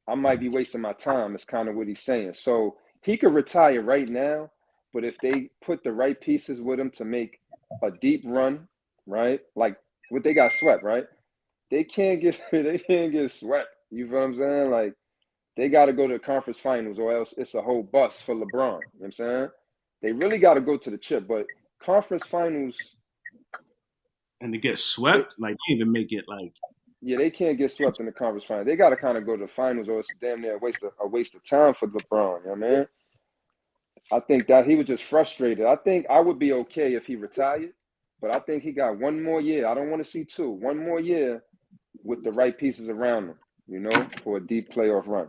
I might be wasting my time. Is kind of what he's saying. So he could retire right now, but if they put the right pieces with him to make a deep run, right? Like what they got swept, right? They can't get swept. You feel what I'm saying? Like they got to go to the conference finals or else it's a whole bust for LeBron. You know what I'm saying? They really got to go to the chip, but conference finals. And to get swept, like they even make it like. Yeah, they can't get swept in the conference finals. They got to kind of go to the finals or it's damn near a waste of time for LeBron. You know what I mean? I think that he was just frustrated. I think I would be okay if he retired, but I think he got 1 more year. I don't want to see 2. 1 more year with the right pieces around him, you know, for a deep playoff run.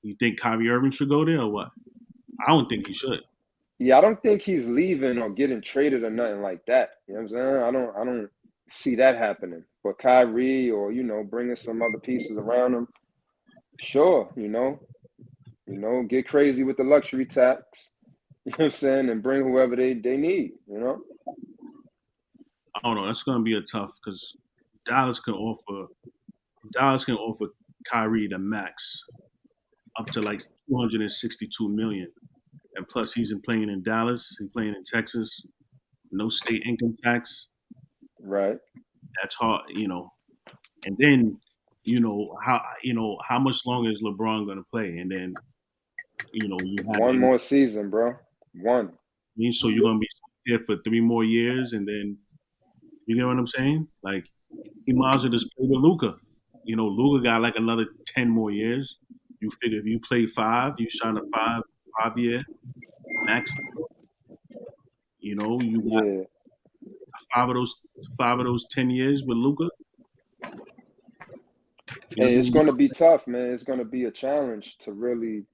You think Kyrie Irving should go there or what? I don't think he should. Yeah, I don't think he's leaving or getting traded or nothing like that. You know what I'm saying? I don't see that happening. But Kyrie or, you know, bringing some other pieces around him, sure, you know, get crazy with the luxury tax, you know what I'm saying, and bring whoever they need, you know? I don't know. That's going to be a tough because Dallas can offer Kyrie the max up to like 262 million, and plus he's playing in Dallas, he's playing in Texas, no state income tax. Right. That's hard, And then how much longer is LeBron going to play? And then you have one more season, bro. One. So you're going to be here for 3 more years, and then you get what I'm saying? Like he might as well just play with Luka. Luka got like another 10 more years. You figure if you play 5, you sign a 5-year max. You got Yeah. 5 of those 10 years with Luka. Hey, it's going to be tough, man. It's going to be a challenge to really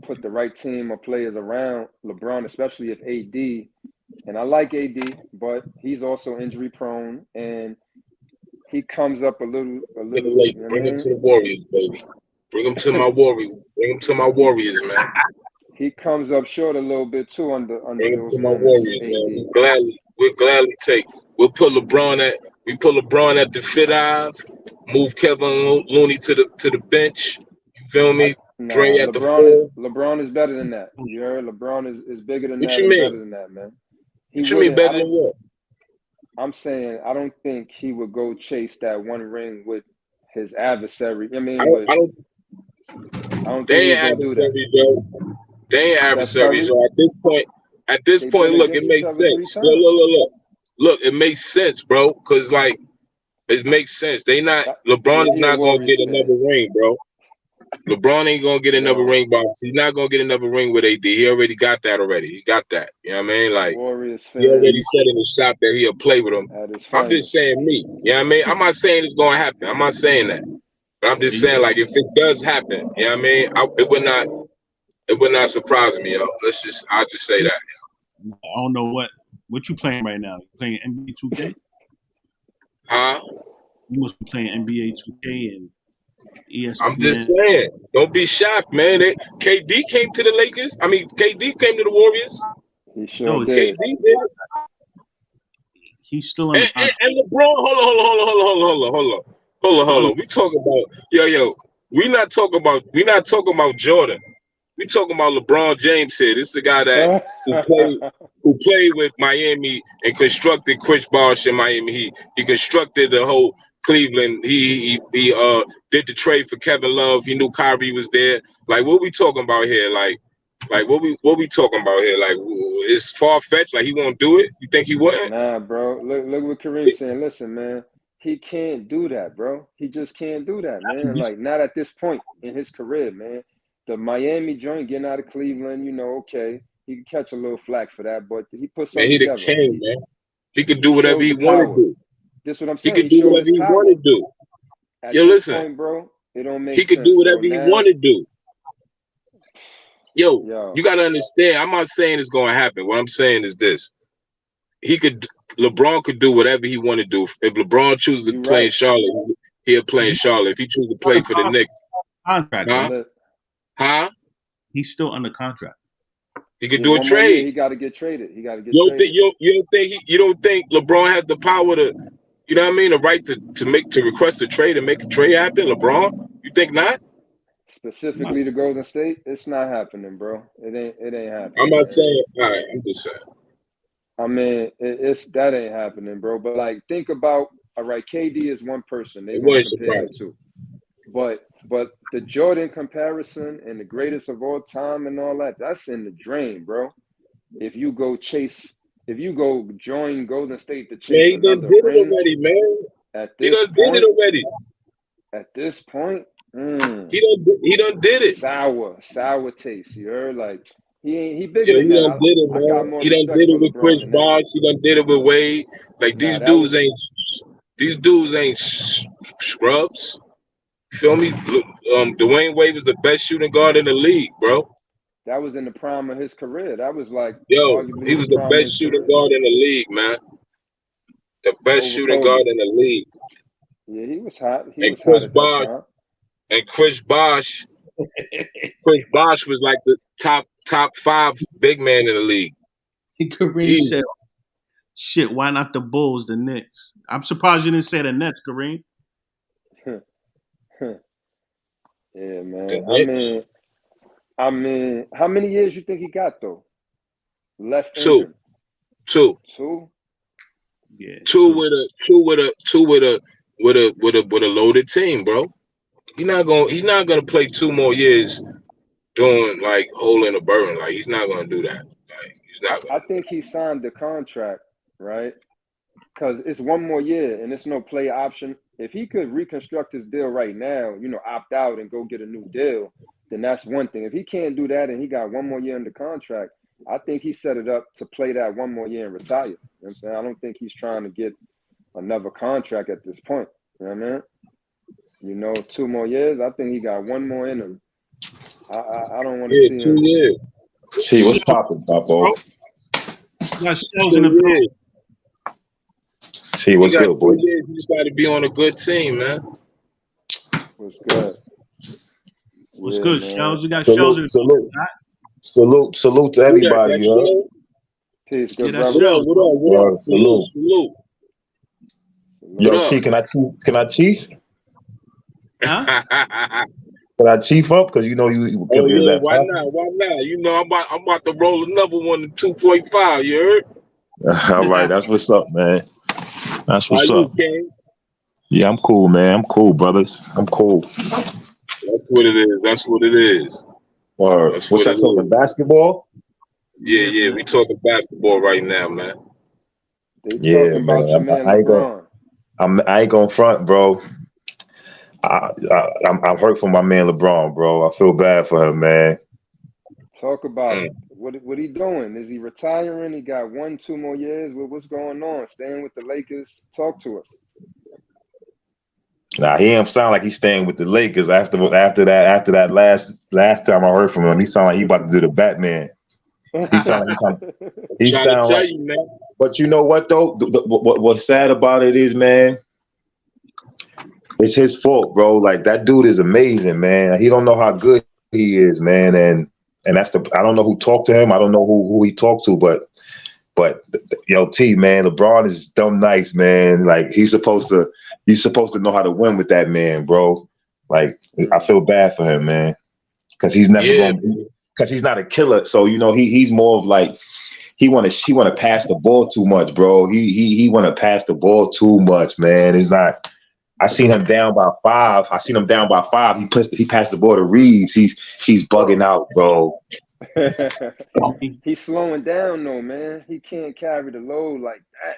put the right team of players around LeBron, especially if AD. And I like AD, but he's also injury prone, and he comes up a little. Bring him to the Warriors, baby. Bring him to my Warriors. Bring him to my Warriors, man. He comes up short a little bit too under Bring him those to my moments. Warriors, man. We'll gladly take. We'll put LeBron at the fifth Ave. Move Kevin Looney to the bench. You feel me? Dre at the 4. LeBron is better than that. You heard? LeBron is bigger than what that you and mean? better than that, man. What you mean better than what? I'm saying I don't think he would go chase that one ring with his adversary. I mean, I don't they think ain't adversaries, Joe. They ain't adversaries. So at this point, look, it makes sense. Look, it makes sense, bro. Because like, it makes sense. LeBron is not gonna get another ring, bro. LeBron ain't gonna get another ring, box. He's not gonna get another ring with AD. He already got that already. He got that. You know what I mean? Like he already said in the shop that he'll play with him. I'm just saying me. You know what I mean? I'm not saying it's gonna happen. I'm not saying that. But I'm just saying, like, if it does happen, you know what I mean? It would not surprise me, yo. I'll just say that. I don't know what you playing right now. You playing NBA 2K? Huh? You must be playing NBA 2K and ESPN. I'm just saying, don't be shocked, man. KD came to the Lakers. I mean, KD came to the Warriors. He sure did. KD did. He's still on the contract. And LeBron, hold on. We talking about yo. We not talking about Jordan. We talking about LeBron James here. This is the guy that who played with Miami and constructed Chris Bosh in Miami Heat. He constructed the whole Cleveland. He did the trade for Kevin Love. He knew Kyrie was there. Like, what we talking about here? Like what we talking about here? Like, it's far fetched. Like, he won't do it. You think he wouldn't? Nah, bro. Look what Kareem's saying. Listen, man. He can't do that, bro. He just can't do that, man. Like, not at this point in his career, man. The Miami joint getting out of Cleveland, okay, he could catch a little flack for that, but he put something together. He the king, man. He could do whatever he want to do. This is what I'm saying. He could do whatever he want to do. Yo, listen, point, bro, it don't make sense. He could do whatever he want to do. Yo, you got to understand, I'm not saying it's going to happen. What I'm saying is this. LeBron could do whatever he want to do. If LeBron chooses to play in Charlotte, he'll play in Charlotte. If he chooses to play for the Knicks. Contract, Huh? He's still under contract. He could do a trade. He got to get traded. You don't think LeBron has the power to, you know what I mean, the right to request a trade and make a trade happen? LeBron, you think not? Specifically to Golden State, it's not happening, bro. It ain't happening. I'm not saying. All right, I'm just saying. I mean, that ain't happening, bro. But like, think about, all right, KD is one person. They want to compare him to, but the Jordan comparison and the greatest of all time and all that, that's in the drain, bro. If you go join Golden State to chase another did ring, it already, man. He did it already. At this point, he done did it. Sour taste. You heard? Like, he bigger than that. Done did it, man. He done did it with Chris Bosh. He done did it with Wade. Like, these dudes ain't scrubs. You feel me? Dwayne Wade was the best shooting guard in the league, bro. That was in the prime of his career. That was like, he was the best shooting guard in the league, man. The best shooting guard in the league. Yeah, he was hot. Chris Bosh was like the top 5 big man in the league. Kareem said, "Shit, why not the Bulls, the Knicks?" I'm surprised you didn't say the Nets, Kareem. Yeah, The man. Knicks, I mean, how many years you think he got though? Left in two, him? two, Two? Yeah, two two. with a two with a two with a loaded team, bro. He's not gonna play 2 more years doing like holding a burden. Like he's not gonna do that. Like he's not gonna I do think he signed the contract, right? Because it's 1 more year and it's no play option. If he could reconstruct his deal right now, opt out and go get a new deal, then that's one thing. If he can't do that and he got 1 more year under contract, I think he set it up to play that 1 more year and retire. You know what I'm saying? I don't think he's trying to get another contract at this point. You know what I mean? 2 more years. I think he got one more in him. I don't want to that. see Yeah, two him. years, See what's popping, Bro, Papo. you got shells in the two building. years. See He what's got good, boy. 2 years. He just got to be on a good team, man. What's good? What's Yeah, good, man. shells? You got shells in Salute, the building. salute, salute to Who that? everybody. That You heard? show? Peace, Yeah, good that's brother. What up? shells, What bro. up? What up? Salute, Salute. salute. What Yo, Salute. T, up? can I chief? Can I chief? Huh? Can I chief up? Because you know you. Oh Is yeah, that why possible? not? Why not? I'm about to roll another one in 2.5. You heard? All right, that's what's up, man. That's How what's you, up. King? Yeah, I'm cool, man. I'm cool, brothers. I'm cool. That's what it is. That's what it is. Or That's what what y'all it talking is. basketball? Yeah, yeah. man. We talking basketball right now, man. They Yeah, talking about your man. man I ain't gonna. LeBron. I ain't gonna front, bro. I'm hurt for my man LeBron, bro. I feel bad for him, man. Talk about Mm. it. What he doing? Is he retiring? He got 2 more years. What's going on? Staying with the Lakers? Talk to us. Nah, he don't sound like he's staying with the Lakers after that last time I heard from him. He sound like he about to do the Batman. He sound like he Trying to sound tell like. you, man. But you know what though? What's sad about it is, man, it's his fault, bro. Like that dude is amazing, man. He don't know how good he is, man. And that's I don't know who talked to him. I don't know who he talked to, but yo, T, man, LeBron is dumb nice, man. Like he's supposed to know how to win with that man, bro. Like I feel bad for him, man, because he's never Yeah, going because he's not a killer. So he's more of like he want to pass the ball too much, bro. He want to pass the ball too much, man. It's not. I seen him down by 5. He passed the ball to Reeves. He's bugging out, bro. He's slowing down though, man. He can't carry the load like that.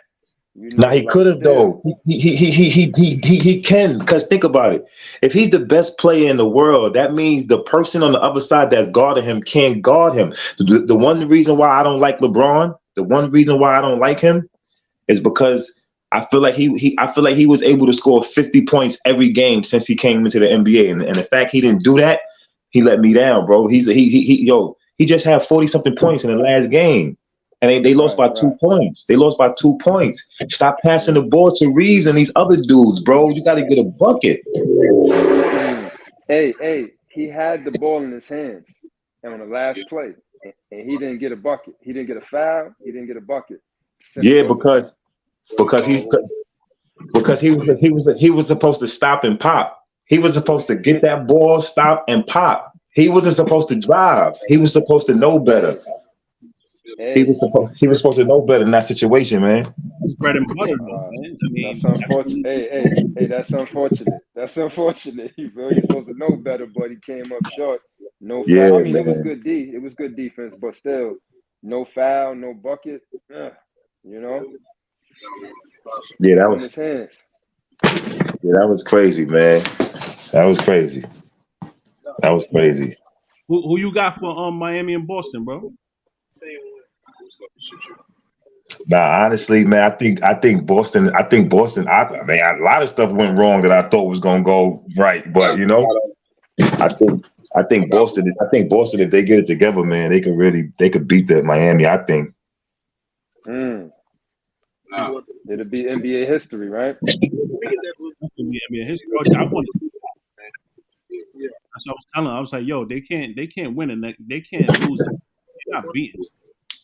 Now he Like could have still. though. He can, because think about it. If he's the best player in the world, that means the person on the other side that's guarding him can't guard him. The one reason why I don't like LeBron, the one reason why I don't like him is because I feel like he was able to score 50 points every game since he came into the NBA, and the fact he didn't do that, he let me down, bro. He just had 40 something points in the last game. And they lost by 2 points. They lost by 2 points. Stop passing the ball to Reeves and these other dudes, bro. You got to get a bucket. Hey, he had the ball in his hands on the last play, and he didn't get a bucket. He didn't get a foul. He didn't get a bucket. Yeah, because he was supposed to stop and pop. He was supposed to get that ball, stop and pop. He wasn't supposed to drive. He was supposed to know better. He was supposed to know better in that situation, man. It's bread and butter, though, man. I mean, that's unfortunate. Hey, that's unfortunate. That's unfortunate. He's supposed to know better, but he came up short. No foul. Yeah, I mean, man. it was good D. It was good defense, but still, no foul, no bucket. Yeah, that in his hands. that was crazy, man. That was crazy. That was crazy. Who you got for Miami and Boston, bro? Nah, honestly, man, I think Boston. Man, a lot of stuff went wrong that I thought was gonna go right, but I think Boston. I think Boston, if they get it together, man, they could beat the Miami. I think. It'll be NBA history, right? NBA history. I want to. That's what I was telling. I was like, yo, they can't win, and they can't lose.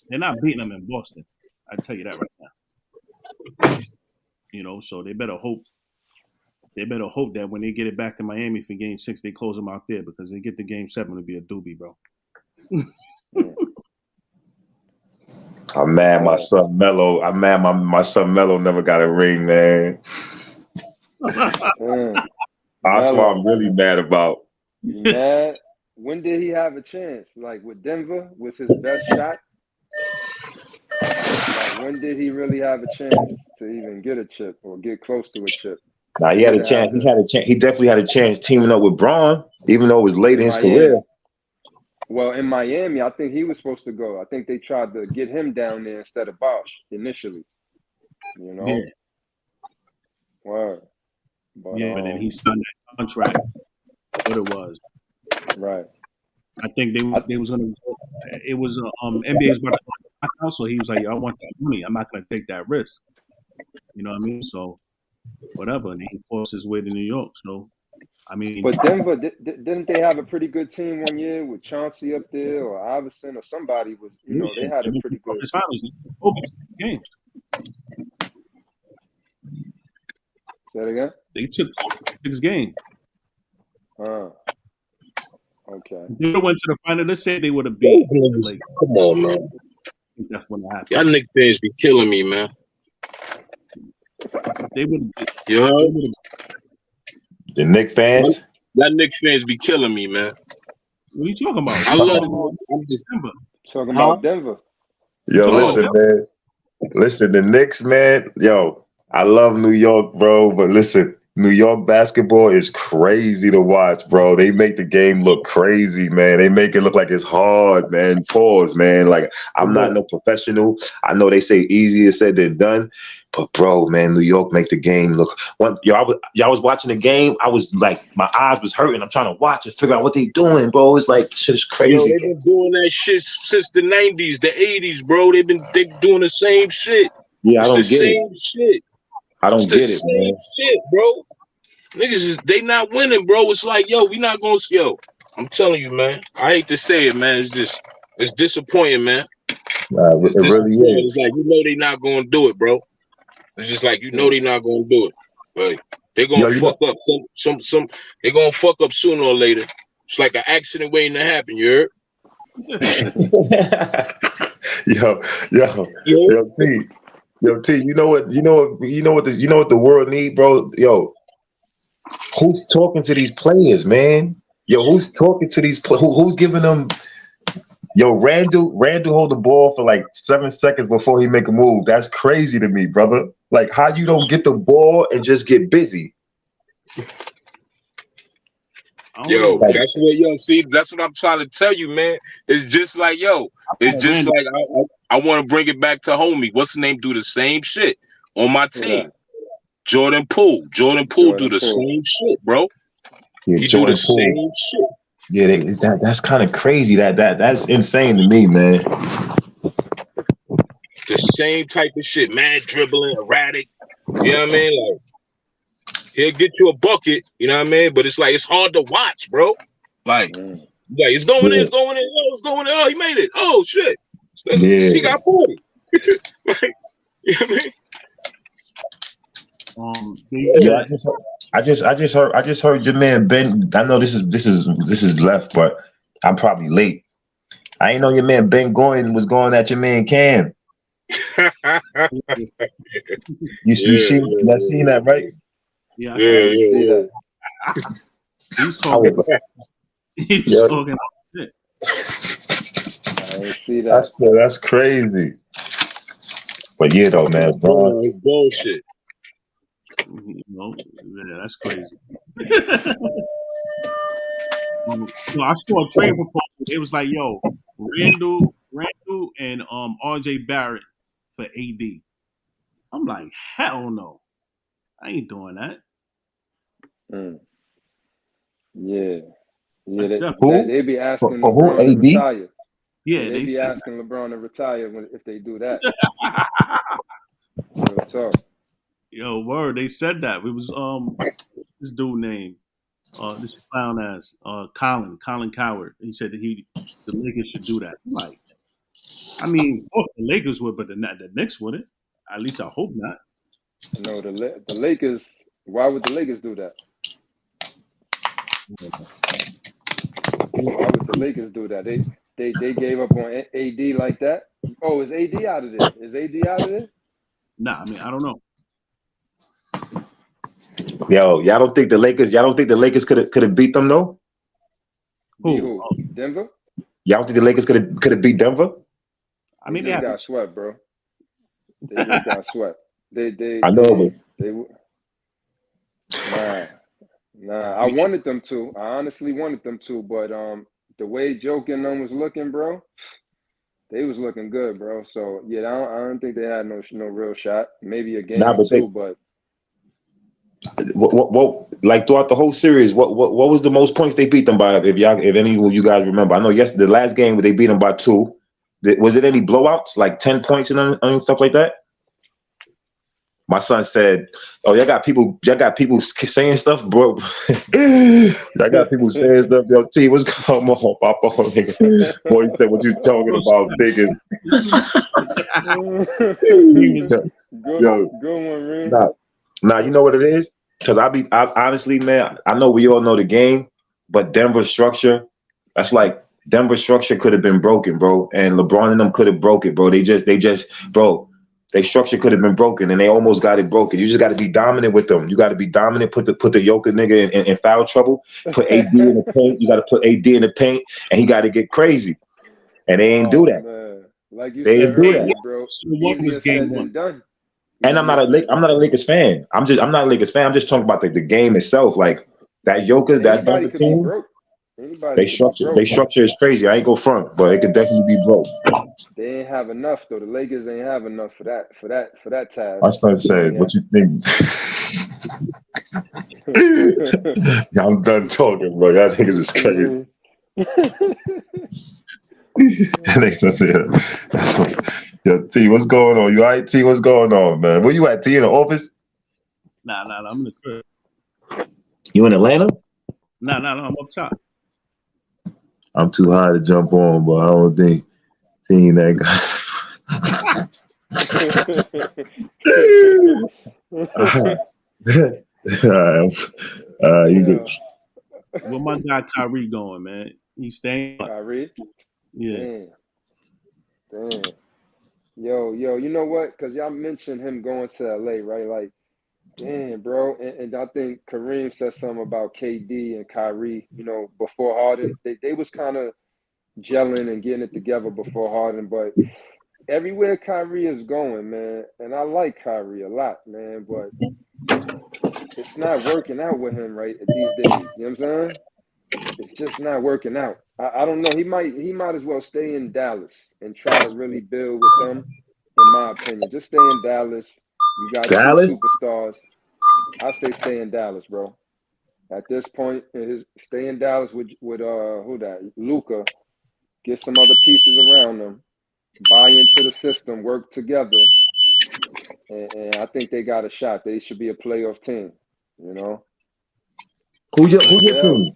They're not beating them in Boston. I tell you that right now. So they better hope They better hope that when they get it back to Miami for Game 6, they close them out there because they get to Game 7, it'll be a doobie, bro. I'm mad my son Melo. I'm mad my son Melo never got a ring, man. That's what I'm really mad about. Mad? When did he have a chance? Like with Denver, was his best shot? Like when did he really have a chance to even get a chip or get close to a chip? Nah, he had a chance. He had a chance. He definitely had a chance teaming up with Braun, even though it was late in his career. Well, in Miami, I think he was supposed to go. I think they tried to get him down there instead of Bosch initially. You know? Yeah. Word. But, and then he signed that contract. What it was. Right. I think they was gonna. It was NBA's about to knock out, so he was like, "I want that money. I'm not gonna take that risk." You know what I mean? So whatever, and he forced his way to New York. So I mean, but Denver didn't they have a pretty good team one year with Chauncey up there or Iverson or somebody was they had a pretty good games. Say that again? They took 6 games. Okay. If they went to the final. Let's say they would have beat. Come on, man. I think that's what happened. Y'all Knicks fans be killing me, man. They would have. You heard? The Knicks fans? Y'all Knicks fans be killing me, man. What are you talking about? I love them. I'm just talking about Denver. Yo, listen, man. Listen, the Knicks, man. Yo, I love New York, bro. But listen, New York basketball is crazy to watch, bro. They make the game look crazy, man. They make it look like it's hard, man. Pause, man. Like, I'm not no professional. I know they say easier said than done. But, bro, man, New York make the game look... Y'all was watching the game. I was like, my eyes was hurting. I'm trying to watch and figure out what they doing, bro. It's like, shit is crazy. Yo, they've been doing that shit since the 90s, the 80s, bro. They doing the same shit. Yeah, I don't get it. It's the same shit. I don't get it, man. Same shit, bro. Niggas they not winning, bro. It's like, yo, we not gonna I'm telling you, man. I hate to say it, man. It's disappointing, man. It really is. It's like they not gonna do it, bro. It's just like they not gonna do it. But they gonna fuck up some they gonna fuck up sooner or later. It's like an accident waiting to happen, you heard? Yo, T, you know what the world need, bro? Yo, who's talking to these players, man? Yo, who's talking to these who's giving them? Yo, Randall hold the ball for like 7 seconds before he make a move. That's crazy to me, brother. Like, how you don't get the ball and just get busy? Yo, that's what I'm trying to tell you, man. It's just like, it's just like I want to bring it back to homie. What's the name? Do the same shit on my team. Jordan Poole. Jordan Poole do the same shit, bro. Yeah, he do the same shit. Yeah, that's kind of crazy. That's insane to me, man. The same type of shit, mad dribbling, erratic. You know what I mean? Like, he'll get you a bucket, you know what I mean? But it's like it's hard to watch, bro. Like it's going in, it's going in, it's going in. Oh, he made it. Oh shit. He got 40. Like, you know what I mean? I just heard your man Ben. I know this is left, but I'm probably late. I ain't know your man Ben Goyen was going at your man Cam. You seen that, right? Yeah, see that. He's talking. He's talking shit. I see that. That's crazy. But yeah, though, man, bro. Bullshit. Yeah, that's crazy. I saw a trade proposal. It was like, yo, Randall and RJ Barrett for AD. I'm like, hell no. I ain't doing that. Yeah. They be asking for LeBron to retire. Yeah, they be asking LeBron to retire if they do that. So, yo, word, they said that. It was this dude named this clown ass Colin Coward. He said that the Lakers should do that. I'm like, I mean, of course the Lakers would, but the Knicks wouldn't. At least I hope not. No, the Lakers Why would the Lakers do that? Why would the Lakers do that? They gave up on AD like that. Oh, is AD out of there? Is AD out of there? Nah, I mean I don't know. Yo, y'all don't think the Lakers could have beat them though? Who? Denver? Y'all don't think the Lakers could have beat Denver? I mean, they got swept, bro. They just got swept. I know Nah. I wanted them to. I honestly wanted them to, but the way Joke and them was looking, bro, they was looking good, bro. So yeah, I don't think they had no real shot. Maybe a game or two, but what like throughout the whole series, what was the most points they beat them by? If any of you guys remember, I know the last game where they beat them by 2. Was it any blowouts like 10 points and stuff like that? My son said, "Oh, y'all got people saying stuff, bro. I got people saying stuff. Yo, T, what's going on, Papa? Nigga. Boy, he said, what you talking about, nigga?" Good one, man. Nah, you know what it is? Because I honestly, man, I know we all know the game, but Denver structure, that's like Denver structure could have been broken, bro, and LeBron and them could have broke it, bro. They just, bro. Their structure could have been broken, and they almost got it broken. You just got to be dominant with them. You got to be dominant. Put the Joker nigga in foul trouble. Put AD in the paint. You got to put AD in the paint, and he got to get crazy. And they ain't do that. Man. Like you they said didn't do earlier, that, bro. What was game one? Done. And I'm not a Lakers fan. I'm not a Lakers fan. I'm just talking about the game itself. Like that Joker, that Denver team. They structure is crazy. I ain't go front, but it could definitely be broke. They ain't have enough though. The Lakers ain't have enough for that task. My son said, "What you think?" I'm done talking, bro. Y'all niggas is crazy. Yo, T, what's going on? You all right, T? What's going on, man? Where you at, T? In the office? Nah. I'm in the crib. You in Atlanta? Nah. I'm up top. I'm too high to jump on, but I don't think seeing that guy. You good? Where my guy Kyrie going, man? He's staying. Kyrie? Yeah. Damn. Yo, you know what? Because y'all mentioned him going to LA, right? Like, damn, bro. And I think Kareem said something about KD and Kyrie, you know, before Harden. They was kind of gelling and getting it together before Harden, but everywhere Kyrie is going, man, and I like Kyrie a lot, man, but it's not working out with him right these days. You know what I'm saying? It's just not working out. I don't know. He might as well stay in Dallas and try to really build with them, in my opinion. Just stay in Dallas. You got Dallas? 2 superstars. I say stay in Dallas, bro. At this point, stay in Dallas with who that? Luka. Get some other pieces around them. Buy into the system. Work together. And I think they got a shot. They should be a playoff team. You know. Who your team?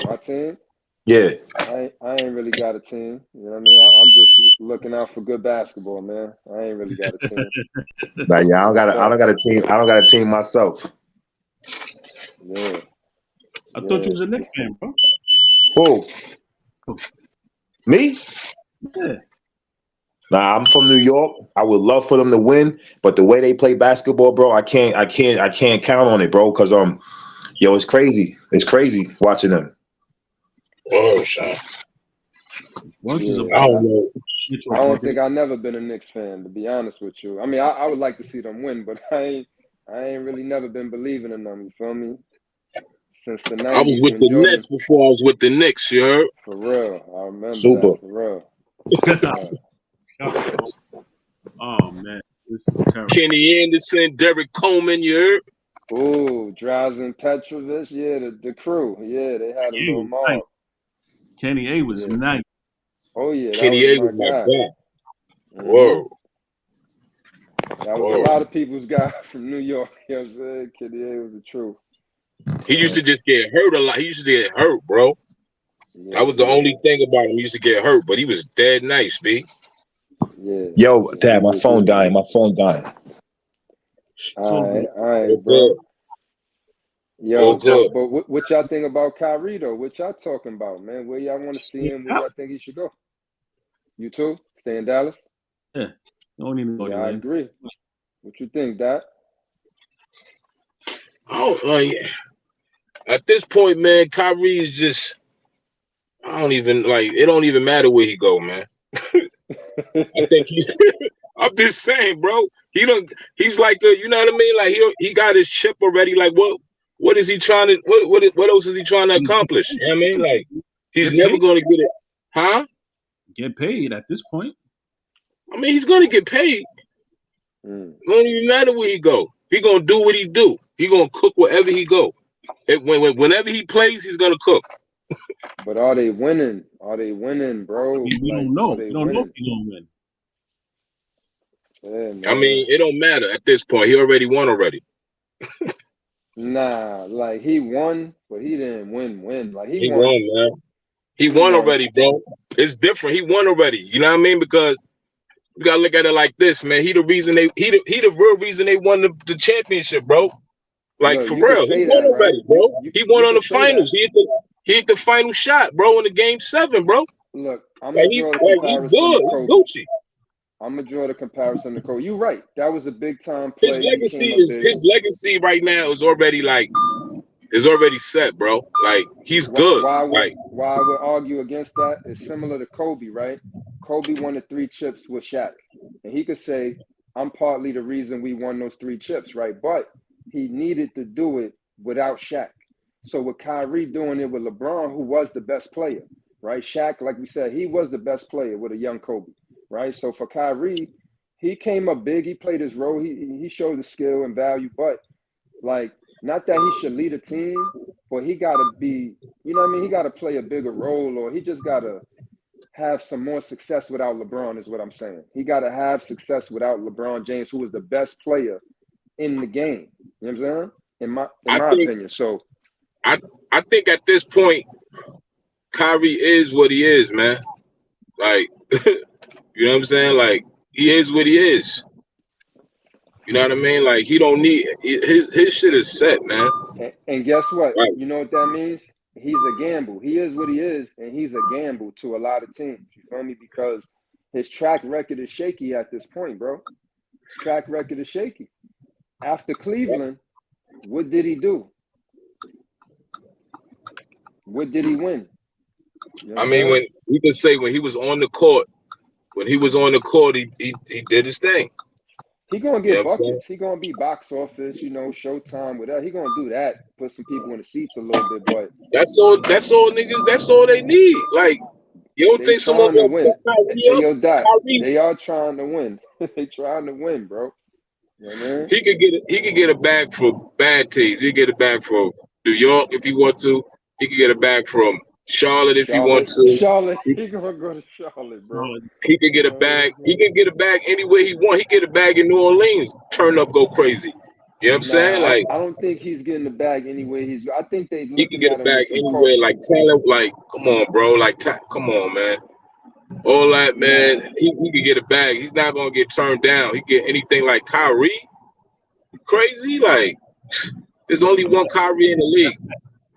My team? Yeah. I ain't really got a team. You know what I mean? I'm just looking out for good basketball, man. I ain't really got a team. Like, yeah, I don't got a team. I don't got a team myself. Yeah. I thought you was a Knicks fan, bro. Who? Me? Yeah. Nah, I'm from New York. I would love for them to win, but the way they play basketball, bro, I can't count on it, bro. Cause yo, it's crazy. It's crazy watching them. Oh, Sean. I don't think I've never been a Knicks fan, to be honest with you. I mean, I would like to see them win, but I ain't really never been believing in them. You feel me? Since the 90s. I was with the Nets before I was with the Knicks, you heard? For real. I remember Super. that. For real. Oh, man. This is terrible. Kenny Anderson, Derek Coleman, you heard? Ooh, Drazen Petrovic. Yeah, the crew. Yeah, they had a little mob. Nice. Kenny A was nice. Oh, yeah. Kenny A was my guy. Whoa. That was a lot of people's guy from New York. You know what I'm saying? Kenny A was the truth. He used to just get hurt a lot. He used to get hurt, bro. Yeah, that was the only thing about him. He used to get hurt, but he was dead nice, B. Yeah. Yo, Dad, my phone dying. So All right, All bro. good. All Yo, good. but what y'all think about Kyrie though? What y'all talking about, man? Where y'all want to see stay him? Where out. y'all think he should go? You too? Stay in Dallas? Yeah, don't need to go Yeah, I anywhere. agree. What you think, Dad? Oh, like at this point, man, Kyrie is just. I don't even like. It don't even matter where he go, man. I think he's. I'm just saying, bro. He don't. He's like a. You know what I mean? Like he got his chip already. Like what? What is he trying to? What else is he trying to accomplish? You know what I mean? Like he's Get never paid. going to get it, huh? Get paid at this point. I mean, he's going to get paid. Mm. It don't even matter where he go. He gonna do what he do. He gonna cook wherever he go. Whenever he plays, he's gonna cook. But are they winning? Are they winning, bro? We Like, don't are know. they We don't know if winning? he's gonna win. Yeah, I man. mean, it don't matter at this point. He already won already. Nah, like he won, but he didn't win. Like he He won. won, man. He He won won. already, bro. It's different. He won already. You know what I mean? Because you gotta look at it like this, man. He the reason he the real reason they won the championship, bro. Like Look, for you could real, he say won that, right? already, bro. He won You on could the say that. finals. He hit the final shot, bro, in the game 7, bro. Look, I'm Like gonna draw the he's comparison to good. He's Kobe. Gucci. I'm gonna draw the comparison to Kobe. You're right. That was a big time His play. He legacy came up is big. his legacy right now is already set, bro. Like he's good. Like Why I would argue against that is similar to Kobe, right? Kobe won the 3 chips with Shaq, and he could say, "I'm partly the reason we won those 3 chips," right? But he needed to do it without Shaq. So with Kyrie doing it with LeBron, who was the best player, right? Shaq, like we said, he was the best player with a young Kobe, right? So for Kyrie, he came up big. He played his role. He showed the skill and value, but like, not that he should lead a team, but he got to be, you know what I mean? He got to play a bigger role, or he just got to have some more success without LeBron, is what I'm saying. He got to have success without LeBron James, who was the best player in the game. You know what I'm saying? In I my think opinion. So, I I think at this point, Kyrie is what he is, man. Like you know what I'm saying? Like he is what he is. You know what I mean? Like he don't need his shit is set, man. and guess what? Right. You know what that means? He's a gamble. He is what he is, and he's a gamble to a lot of teams. You feel me? Because his track record is shaky at this point, bro. His track record is shaky. After Cleveland, what did he do? What did he win? You know I what I'm mean, saying? when you can say when he was on the court, he did his thing. He gonna You know get what I'm saying? buckets. He gonna be box office, Showtime, whatever. He gonna do that. Put some people in the seats a little bit, but That's all niggas. That's all they need. Like you don't they think someone trying to gonna win. fuck Kyrie Hey, up? yo, Dot, Kyrie, they are trying to win. They trying to win, bro. You know what I mean? he could get a bag for bad teams. He could get a bag for New York if he want to. He could get a bag from Charlotte if he want Charlotte, to. Charlotte. He, He gonna go to Charlotte, bro. So he could get You a know what I'm bag. He saying? could get a bag anywhere he want. He get a bag in New Orleans. Turn up, go crazy. You know what I'm saying? Nah, Like I don't think he's getting the bag anyway. I think they he could looking get a at him bag with some anywhere. caution. Like talent. Like come on, bro. Like come on, man. All that, Nah, man. He could get a bag. He's not gonna get turned down. He get anything like Kyrie. Crazy. Like there's only one Kyrie in the league.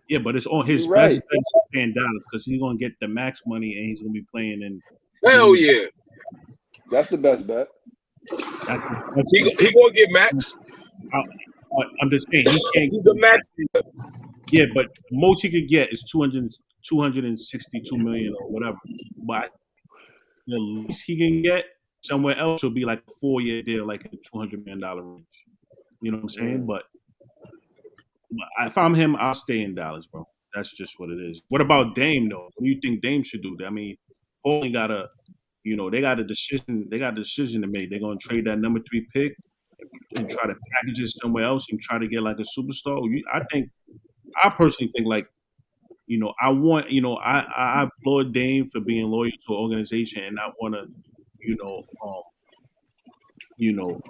yeah, but it's on you're his best right. bet is paying Dallas because he's gonna get the max money and he's gonna be playing and he's Hell gonna be. yeah. That's the best bet. That's He gonna get max. I'm just saying he can't He's a get max. that. Yeah, but the most he could get is 262 million or whatever. But the least he can get somewhere else will be like a 4-year deal, like in the $200 million range. You know what I'm saying? Mm. But if I'm him, I'll stay in Dallas, bro. That's just what it is. What about Dame though? What do you think Dame should do? I mean, only got a, they got a decision. They got a decision to make. They're gonna trade that number 3 pick and try to package it somewhere else and try to get like a superstar. I personally think like, I want, I applaud Dame for being loyal to an organization and not want to, you know,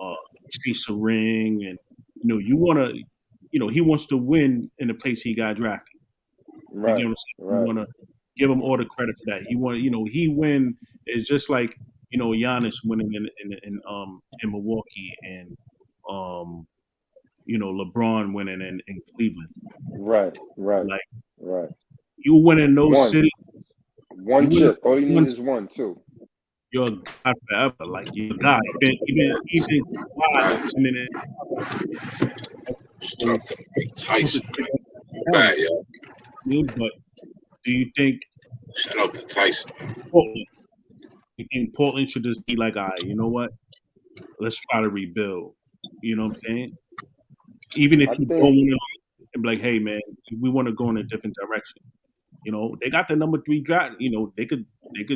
um, chase a ring and you want to, he wants to win in the place he got drafted. You get Right, what I'm saying? You right. want to give him all the credit for that. He win is just like Giannis winning in Milwaukee and LeBron winning in Cleveland. Right. Like Right. you win in those One. cities, One you win chip. All you one. need is one, too. You're a guy forever. Like you're a guy. Even Kawhi, Right. I mean, Shout out to Mike Tyson, man. Bad, yo. but do you think Shout out to Tyson. Portland? You think Portland should just be like, all right, you know what? Let's try to rebuild. You know what I'm saying? Even if I you don't think want to, be like, hey man, we want to go in a different direction. They got the number 3 draft. They could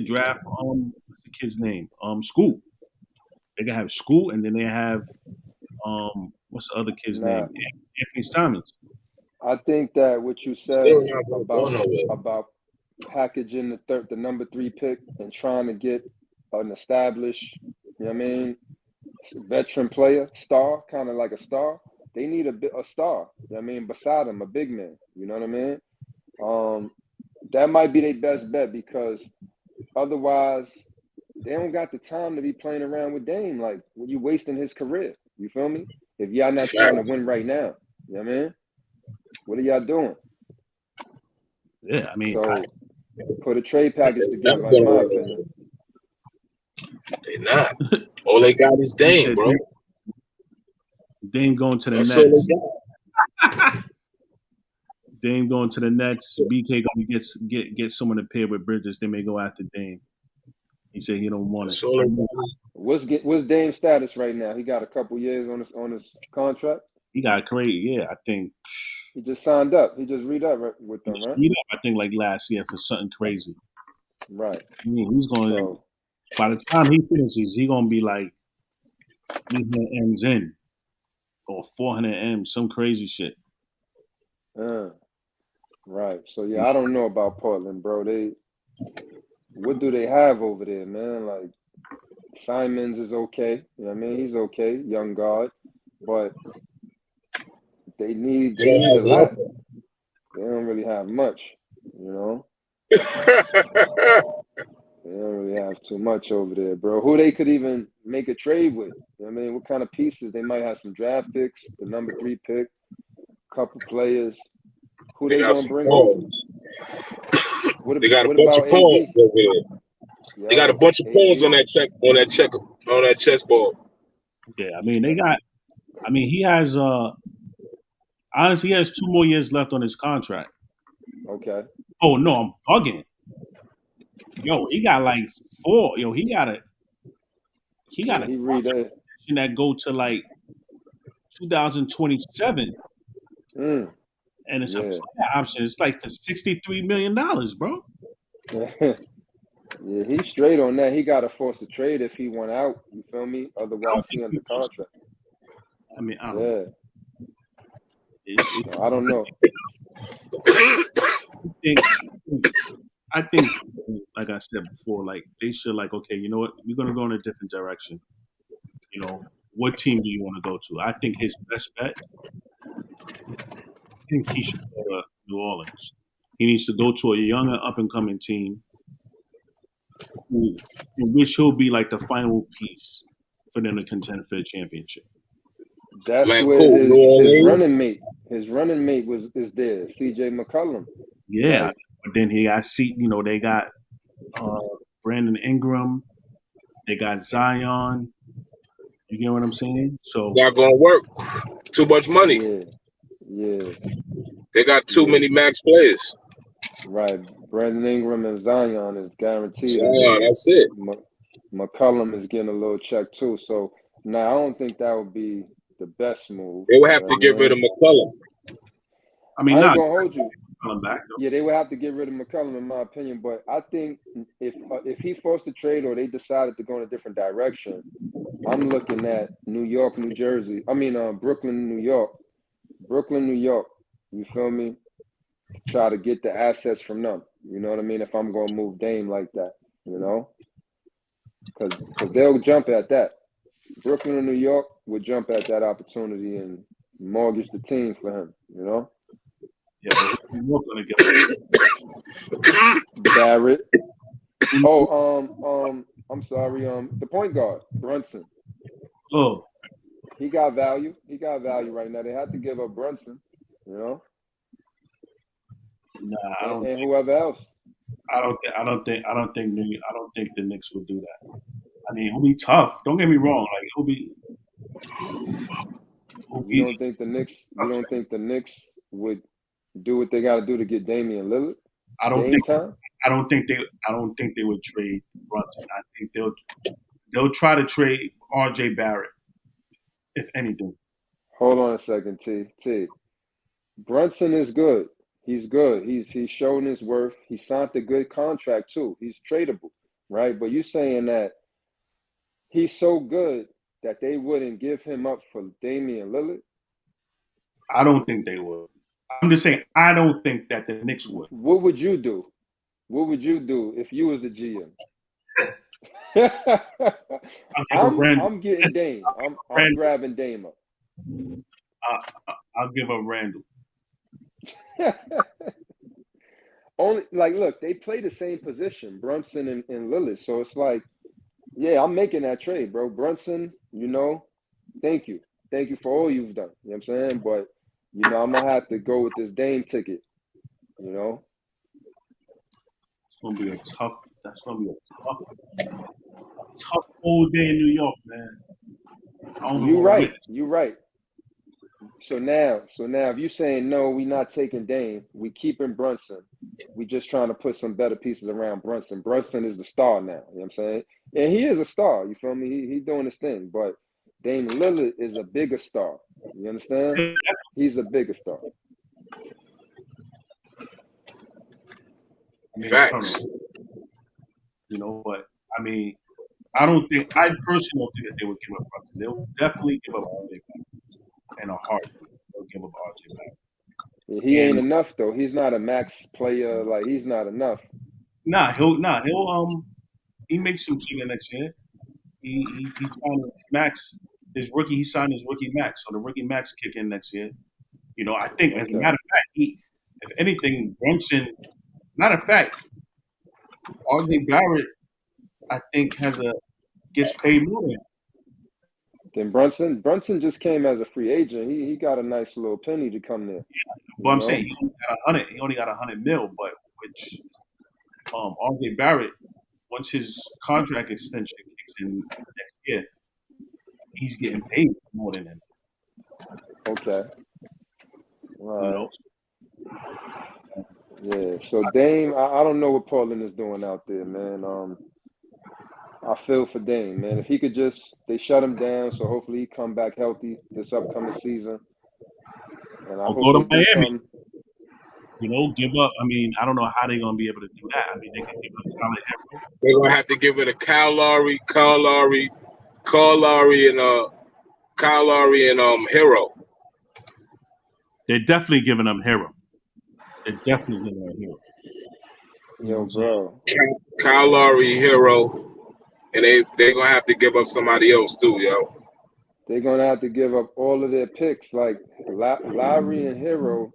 draft what's the kid's name? School. They could have School, and then they have what's the other kid's nah. name? Anthony Simons. I think that what you said Still not going nowhere. about packaging the number 3 pick and trying to get an established, veteran player, star, kind of like a star. They need a star. Beside him, a big man. You know what I mean? That might be their best bet because otherwise, they don't got the time to be playing around with Dame. Like, you wasting his career. You feel me? If y'all not trying to win right now, you know what I mean? What are y'all doing? Yeah, so put a trade package together, in my opinion. They not. All they got is Dame, bro. Dame going to the That's Nets. all they got. Dame going to the Nets. BK going to get someone to pair with Bridges. They may go after Dame. He said he don't want it. What's Dame's status right now? He got a couple years on his contract. He got great. Yeah, I think he just signed up. He just re-upped with them, right? I think like last year for something crazy. Right. He's going to. By the time he finishes, he's going to be like 300 M's in or 400 M's, some crazy shit. Right. So yeah, I don't know about Portland, bro. What do they have over there, man? Like Simons is okay. You know what I mean? He's okay, young guard, but they need a lot. They don't really have much, They don't really have too much over there, bro. Who they could even make a trade with? You know what I mean? What kind of pieces? They might have some draft picks, the number 3 pick, couple players. Who they gonna bring over? They got a bunch of pawns over there. They got a bunch of pawns on that chessboard. Yeah, he has honestly, he has 2 more years left on his contract. Okay. Oh no, I'm bugging. Yo, he got like 4. Yo, he got a contract that go to like 2027. And it's a player option. It's like for $63 million, bro. Yeah, he's straight on that. He got to force a trade if he went out. You feel me? Otherwise, he under contract. I don't know. I don't know. I think, like I said before, like they should okay, you know what? We're gonna go in a different direction. What team do you want to go to? I think his best bet. I think he should go to New Orleans. He needs to go to a young and up and coming team, in which he'll be like the final piece for them to contend for a championship. That's where his running mate is there, CJ McCollum. Yeah, right. But then he got they got Brandon Ingram, they got Zion. You get what I'm saying? So it's not gonna work. Too much money. Yeah. They got too many max players. Right. Brandon Ingram and Zion is guaranteed. Zion, that's it. McCollum is getting a little check too. So now I don't think that would be the best move. They would have to get rid of McCollum. I ain't gonna hold you. Yeah, they would have to get rid of McCollum, in my opinion. But I think if he forced a trade or they decided to go in a different direction, I'm looking at New York, New Jersey. I mean, Brooklyn, New York. You feel me? Try to get the assets from them. You know what I mean? If I'm gonna move Dame like that, because they'll jump at that. Brooklyn and New York would jump at that opportunity and mortgage the team for him. Yeah, but we're gonna get Barrett. I'm sorry. The point guard, Brunson. Oh, He got value. He got value right now. They had to give up Brunson, you know. Nah, I don't. And whoever else. I don't think the Knicks will do that. I mean, it'll be tough. Don't get me wrong. Like it'll be. You don't think the Knicks would do what they got to do to get Damian Lillard? I don't think they would trade Brunson. I think they'll try to trade R.J. Barrett, if anything. Hold on a second, T. Brunson is good. He's good. He's shown his worth. He signed a good contract too. He's tradable, right? But you're saying that he's so good that they wouldn't give him up for Damian Lillard? I don't think they would. I'm just saying I don't think that the Knicks would. What would you do? What would you do if you was the GM? I'm getting Dame. I'm grabbing Dame up. I'll give up Randall. Only look, they play the same position, Brunson and Lillard. So it's like, yeah, I'm making that trade, bro. Brunson, thank you. Thank you for all you've done. You know what I'm saying? But, I'm going to have to go with this Dame ticket, It's going to be a tough cold day in New York, man. You're right. So now if you're saying, no, we're not taking Dame, we keeping Brunson. We just trying to put some better pieces around Brunson. Brunson is the star now, you know what I'm saying? And he is a star, you feel me? He doing his thing, but Dame Lillard is a bigger star. You understand? He's a bigger star. Facts. But I mean, I personally don't think that they would give up Brunson. They'll definitely give up RJ in a heartbeat. They'll give up RJ back. He ain't enough though. He's not a max player. Like he's not enough. He'll he makes some chicken next year. He signed his max. His rookie, he signed his rookie max. So the rookie max kick in next year. I think as a matter of fact, if anything, Brunson. Matter of fact, RJ Barrett, I think gets paid more than Brunson. Brunson just came as a free agent. He got a nice little penny to come there. But I'm saying he only got $100 million, but which RJ Barrett, once his contract extension kicks in next year, he's getting paid more than him. Okay. All right. Yeah, so Dame, I don't know what Portland is doing out there, man. I feel for Dame, man. If he could they shut him down, so hopefully he come back healthy this upcoming season. And I'll go to Miami. Give up. I mean, I don't know how they're gonna be able to do that. I mean, they can give up Tyler Hero. They're gonna have to give it a Kyle Lowry, and Hero. They're definitely giving up Hero. Yo, bro. Kyle Lowry, Hero, and they're gonna have to give up somebody else too, yo. They're gonna have to give up all of their picks. Like Lowry and Hero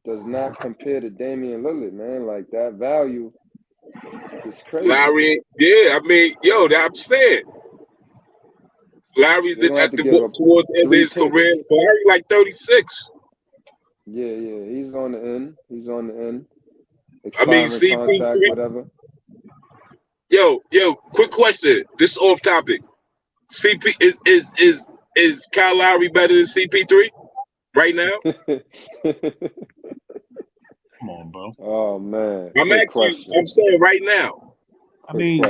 does not compare to Damian Lillard, man. Like that value is crazy. Lowry, yeah, I mean, I'm saying. Lowry's towards the end of his career. Larry like 36. Yeah, he's on the end. I mean, CP3, whatever. Yo, quick question. This is off topic. CP is Kyle Lowry better than CP3 right now? Come on, bro. Oh man. I'm saying right now. I mean,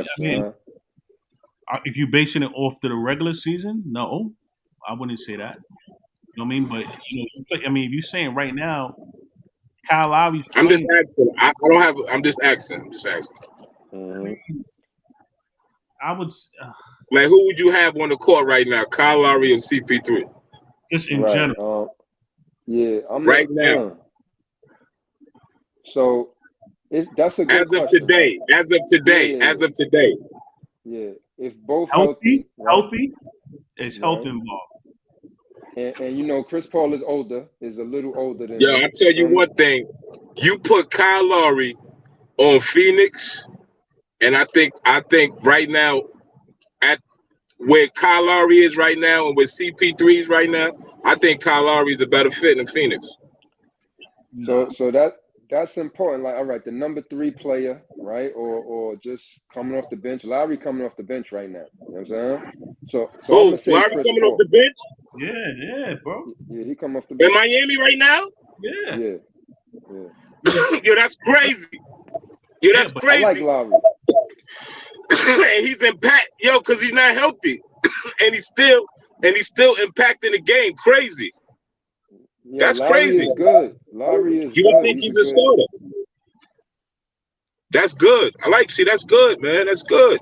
if you're basing it off to the regular season, no, I wouldn't say that. You know what I mean? But if you're saying right now, Kyle Lowry's I'm just asking. I don't have. I'm just asking. Mm-hmm. I would. Who would you have on the court right now, Kyle Lowry or CP3? Just in general. Yeah, I'm right now. So that's a good as of today. Yeah, if both healthy, it's health involved. And Chris Paul is a little older than. I'll tell you one thing. You put Kyle Lowry on Phoenix, and I think right now, where Kyle Lowry is right now and where CP3 is right now, I think Kyle Lowry is a better fit than Phoenix. So that's important. Like, all right, the number 3 player, right, or just coming off the bench. Lowry coming off the bench right now. You know what I'm saying? So I'm gonna say Lowry Chris coming Paul. off the bench? Yeah, bro. Yeah, he come off the bench. In Miami right now? Yeah. Yo, that's crazy. Yo, that's crazy. I like Lowry. And he's impact, yo, because he's not healthy. and he's still impacting the game. Crazy. Yeah, That's Lowry crazy. Is good. Lowry is you good. would think he's a starter. That's good. That's good, man. That's good.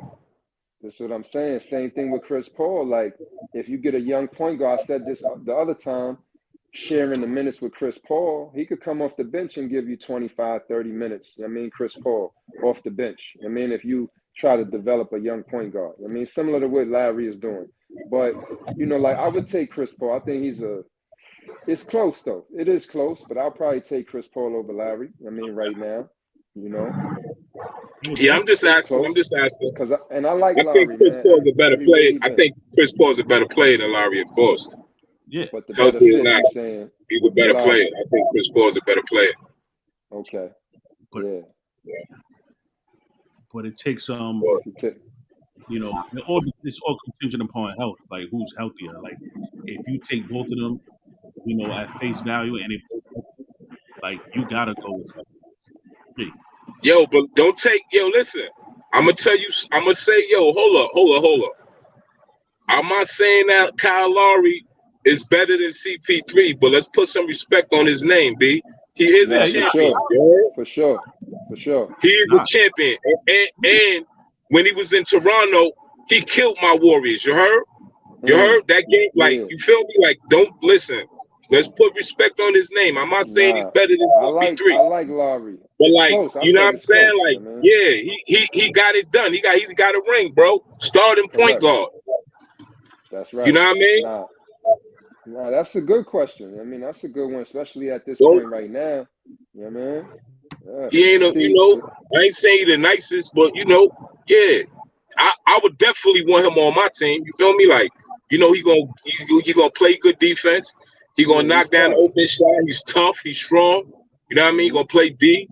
That's what I'm saying. Same thing with Chris Paul. Like, if you get a young point guard, I said this the other time, sharing the minutes with Chris Paul, he could come off the bench and give you 25, 30 minutes. I mean, Chris Paul off the bench. I mean, if you try to develop a young point guard. I mean, similar to what Lowry is doing. But, like, I would take Chris Paul. I think it's close, though. It is close, but I'll probably take Chris Paul over Lowry. I mean, right now, Yeah, I'm just asking. And I like Lowry, think Chris Paul's a better player. I think Chris Paul's a better player than Lowry, of course. Yeah. But the better fit, you're saying. He's a better player. I think Chris Paul's a better player. Okay. But, yeah. But it takes it's all contingent upon health. Like, who's healthier? Like, if you take both of them, at face value, and you gotta go with me. Yo, but don't take. Yo, listen. I'm gonna tell you. I'm gonna say, yo, hold up. I'm not saying that Kyle Lowry is better than CP3, but let's put some respect on his name, B. He is a champion. For sure. He is a champion. And when he was in Toronto, he killed my Warriors. You heard? You heard that game? Like, you feel me? Like, don't listen. Let's put respect on his name. I'm not saying he's better than CP3. I like Lowry. But you know what I'm saying? Like, man. Yeah, he got it done. He got a ring, bro. Starting point guard. That's right. You know what I mean? Nah, that's a good question. I mean, that's a good one, especially at this point right now. You know what I mean? Yeah. He ain't, I ain't saying he the nicest, but yeah. I would definitely want him on my team. You feel me? Like, he gonna play good defense. He gonna knock down open shot. He's tough. He's strong. You know what I mean? He gonna play D.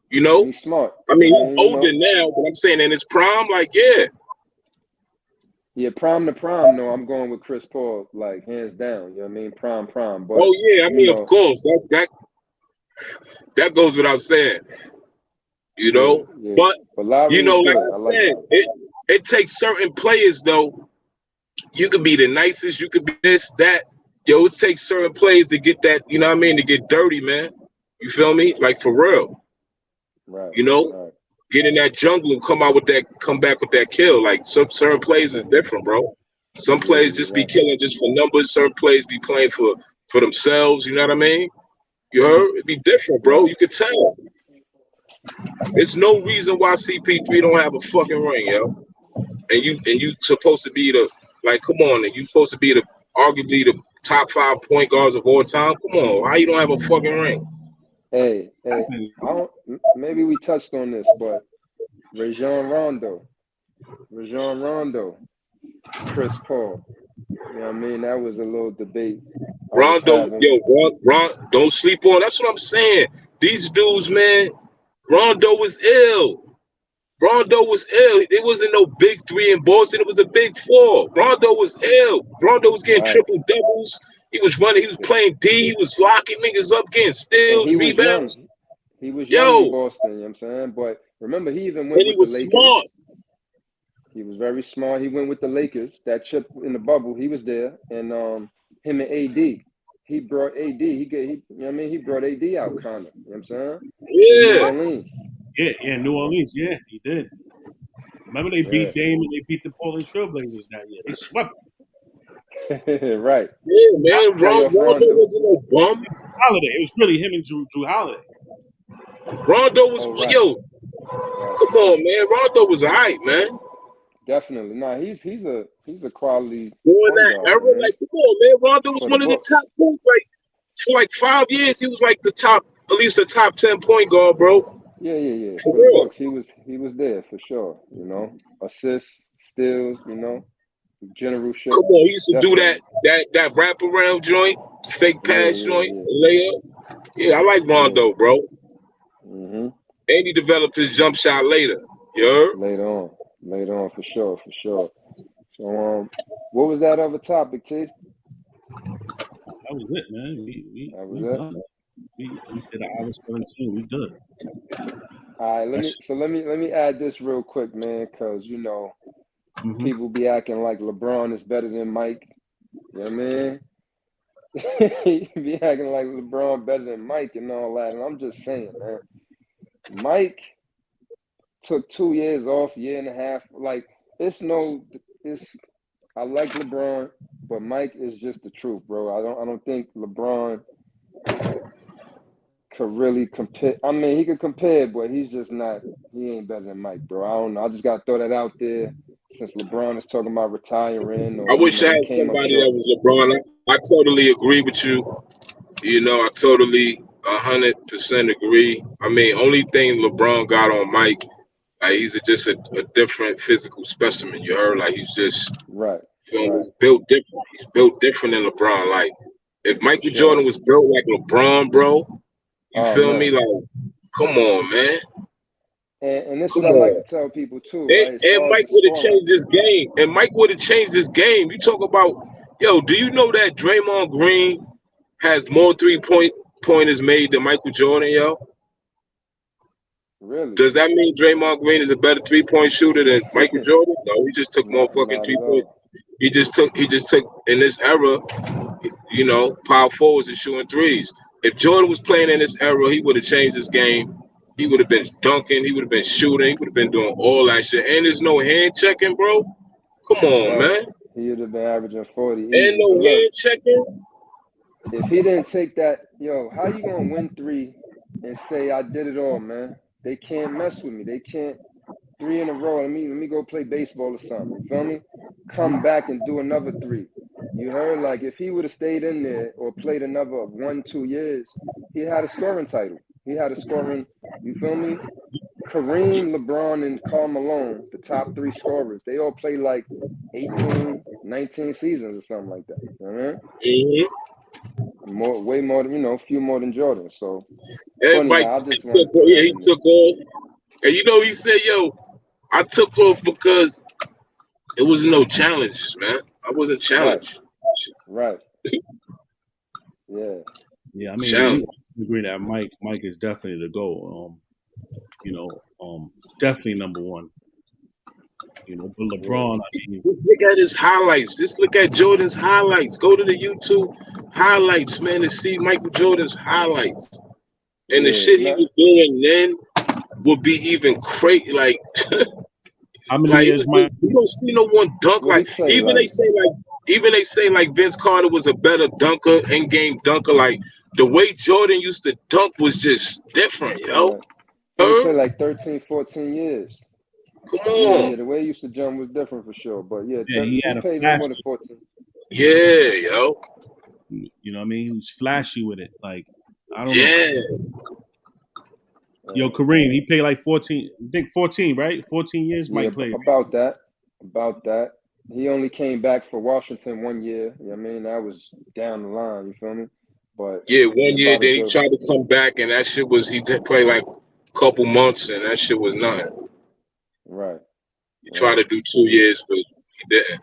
He's smart. I mean, he's older now, but I'm saying in his prime, like, yeah. Yeah, prime to prime. No, I'm going with Chris Paul, like, hands down. You know what I mean? Prime. But, yeah, I mean, of course, that goes without saying. Yeah. But Lowry like I said, it takes certain players though. You could be the nicest, you could be this, that. Yo, it takes certain players to get that, you know what I mean, to get dirty, man. You feel me? Like, for real. Right. Get in that jungle and come back with that kill. Like, some certain players is different, bro. Some players just be killing just for numbers. Certain players be playing for themselves. You know what I mean? You heard? It'd be different, bro. You could tell. There's no reason why CP3 don't have a fucking ring, yo. And you supposed to be come on, and you supposed to be arguably the top 5 point guards of all time. Come on, how you don't have a fucking ring? Hey, maybe we touched on this, but Rajon Rondo, Chris Paul. You know what I mean? That was a little debate. Rondo, don't sleep on. That's what I'm saying. These dudes, man, Rondo was ill. It wasn't no big 3 in Boston. It was a big 4. Rondo was ill. Rondo was getting triple doubles. He was running. He was playing D. He was locking niggas up, getting steals, rebounds. He was young in Boston. You know what I'm saying? But remember, he even went with the Lakers. Smart. He was very smart. He went with the Lakers. That chip in the bubble, he was there. And him and AD. He brought AD. He brought AD out kind of. You know what I'm saying? Yeah. New Orleans. Yeah, New Orleans. Yeah, he did. Remember they beat Dame and they beat the Portland Trailblazers that year. They swept. Right. Yeah, man. Rondo wasn't no bum. Holiday. It was really him and Drew Holiday. Rondo was come on, man. Rondo was alright, man. Definitely. Nah, he's a quality. During that era, man. Like, come on, man. Rondo was one of the top points. Like, for like 5 years, he was like at least the top 10 point guard, bro. Yeah. For the Bucks, he was there for sure. Assists, steals. Generalship. Come on, he used to do Definitely. that wraparound joint, fake pass joint, Yeah. layup. Yeah, I like Rondo, bro. Mm-hmm. And he developed his jump shot later. You heard? Later on, for sure. So, what was that other topic, T? That was it, man. That was We it. done. We did an hour 17. We good. All right, That's let me add this real quick, man, because people be acting like LeBron is better than Mike. You know what I mean? He be acting like LeBron better than Mike and all that, and I'm just saying, man. Mike took 2 years off, year and a half. Like it's I like LeBron, but Mike is just the truth, bro. I don't think LeBron could really compare. I mean, he could compare, but he's just not. He ain't better than Mike, bro. I don't know. I just gotta throw that out there since LeBron is talking about retiring, I or wish I he had came up somebody short. that was LeBron. I totally agree with you. I totally 100% agree. I mean, only thing LeBron got on Mike, like he's just a different physical specimen. You heard? Like he's just Right. built different. He's built different than LeBron. Like if For Michael sure. Jordan was built like LeBron, bro, you Oh feel me? man. Like, come on, man. And this is Come what I like on. to tell people too, And, right? As and far as Mike the would have scoring. changed this game. And Mike would have changed this game. You talk about, yo, do you know that Draymond Green has more pointers made than Michael Jordan, yo? Really? Does that mean Draymond Green is a better 3-point shooter than Michael Jordan? No, he just took more fucking Not at 3-point. all. He just took in this era, power forwards and shooting threes. If Jordan was playing in this era, he would have changed his game. He would have been dunking. He would have been shooting. He would have been doing all that shit. And there's no hand checking, bro. Come on, Right. man. He would have been averaging 40 And easy. no But look, hand checking. if he didn't take that, how you gonna win 3 and say I did it all, man? They can't mess with me. They can't 3 in a row. Let me go play baseball or something. You feel me? Come back and do another 3. You heard? Like if he would have stayed in there or played another 1-2 years, he had a scoring title. He had a scoring. You feel me? Kareem, LeBron, and Karl Malone, the top 3 scorers. They all played like 18, 19 seasons or something like that. You know what I mean? Way more than few more than Jordan. So And funny Mike how I just took, wanted to throw that he in there. took off. And he said, yo, I took off because it was no challenges, man. I wasn't challenged. Right. Yeah. Yeah, I mean, Challenge. we agree that Mike is definitely the goal. Definitely number one. But LeBron, I mean, Let's look at his highlights. Just look at Jordan's highlights. Go to the YouTube highlights, man, to see Michael Jordan's highlights. And the shit he was doing then would be even crazy. Like, how many years Mike? you don't see no one dunk What he like. play Even like? they say like Vince Carter was a better dunker, in-game dunker. Like the way Jordan used to dunk was just different, yo. Yeah. He played like 13, 14 years. Come on. Yeah, the way he used to jump was different for sure. But yeah, he had a played flash. more than 14. Yeah, yo. You know what I mean? He was flashy with it. Like, I don't know. Yeah. Yo, Kareem, he played like 14. I think 14, right? 14 years. Mike played. About that. He only came back for Washington 1 year. You know what I mean? That was down the line. You feel me? But Yeah, 1 year. about a Then he good. tried to come back, and that shit was he did play like a couple months, and that shit was nothing. Right. He tried to do 2 years, but he didn't.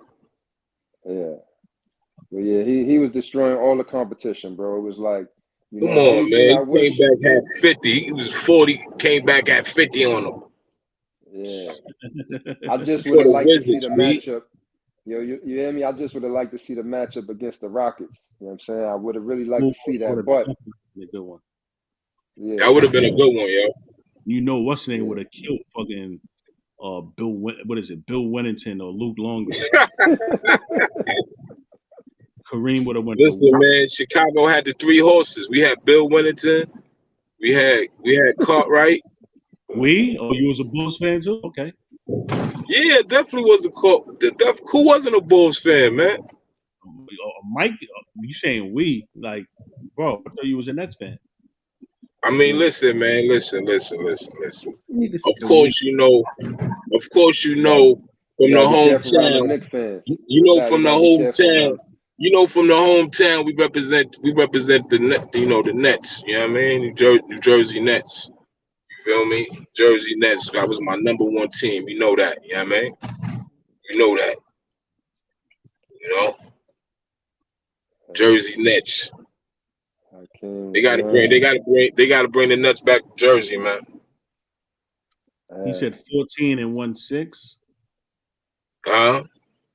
Yeah. But yeah, he was destroying all the competition, bro. It was like, Come the on, only thing man. I He wish. came back had 50. He was 40. Came back at 50 on him. Yeah. I just For would have the liked to see Wizards, the B. matchup. You hear me? I just would have liked to see the matchup against the Rockets. You know what I'm saying? I would have really liked to see that. But a good one. Yeah. That would have been a good one, yo. What's his name would have killed fucking Bill. What is it? Bill Wennington or Luke Longley. Kareem would have went. Listen, man, Chicago had the 3 horses. We had Bill Wennington. We had Cartwright. Oh, you was a Bulls fan too? Okay. Yeah, definitely was who wasn't a Bulls fan, man? Mike, you saying we? Like, bro, I thought you was a Nets fan. I mean, listen, man, listen. You need to Of course, you know from the careful around them hometown. Knicks fans. You know, from the hometown. You know, from the hometown, we represent the net. You know, the Nets. You know what I mean? New Jersey Nets. You feel me? Jersey Nets. That was my #1 team. You know that. You know what I mean? You know that. You know, Jersey Nets. They gotta bring the Nets back to Jersey, man. He said 14-16. Huh?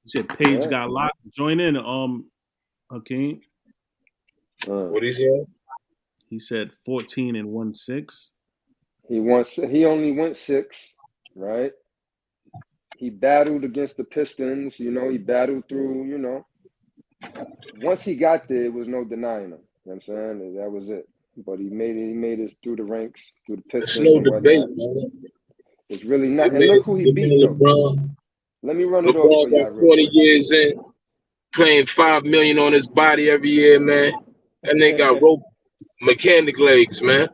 He said Page got locked. Join in, Hakeem. What he said? He said 14-16. He only went 6, right? He battled against the Pistons. You know, he battled through. You know, once he got there, it was no denying him. You know what I'm saying? That was it. But he made it. He made it through the ranks, through the Pistons. There's no debate, man. It's really not. And look who he beat, though. LeBron. Let me run it off for y'all. 40 years in, playing $5 million on his body every year, man. And they got rope mechanic legs, man.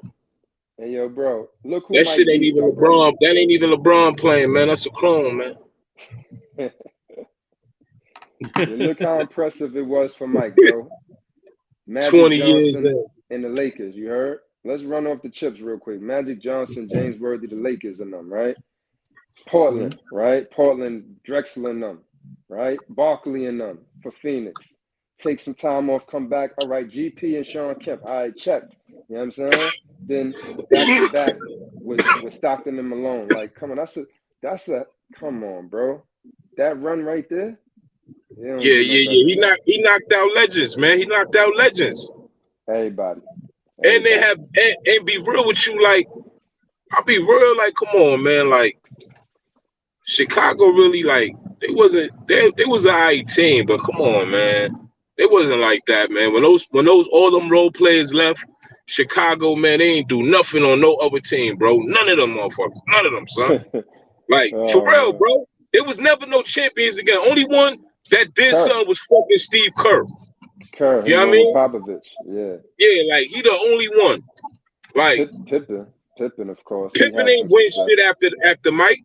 Hey, yo, bro, look who that Mike shit ain't beat, even though, LeBron. bro. That ain't even LeBron playing, man. That's a clone, man. Look how impressive it was for Mike, bro. Magic 20 Johnson years in. and the Lakers, you heard? Let's run off the chips real quick. Magic Johnson, James Worthy, the Lakers and them, right? Portland, right? Portland, Drexler and them, right? Barkley and them for Phoenix. Take some time off, come back. All right, GP and Sean Kemp. All right, checked. You know what I'm saying? Then back with Stockton and Malone. Like, come on, that's a come on, bro. That run right there. Yeah. He knocked out legends, man. He knocked out legends. Everybody. And they have and be real with you, like I'll be real, like, come on, man, like Chicago really, like, they was an IE team, but come on, man. It wasn't like that, man. When those all them role players left, Chicago, man, they ain't do nothing on no other team, bro. None of them motherfuckers. None of them, son. Like, for real, bro. There was never no champions again. Only one that did something was fucking Steve Kerr. You know what I mean? Popovich, yeah. Yeah, like, he the only one. Like Pippen, of course. Pippen ain't win shit after Mike.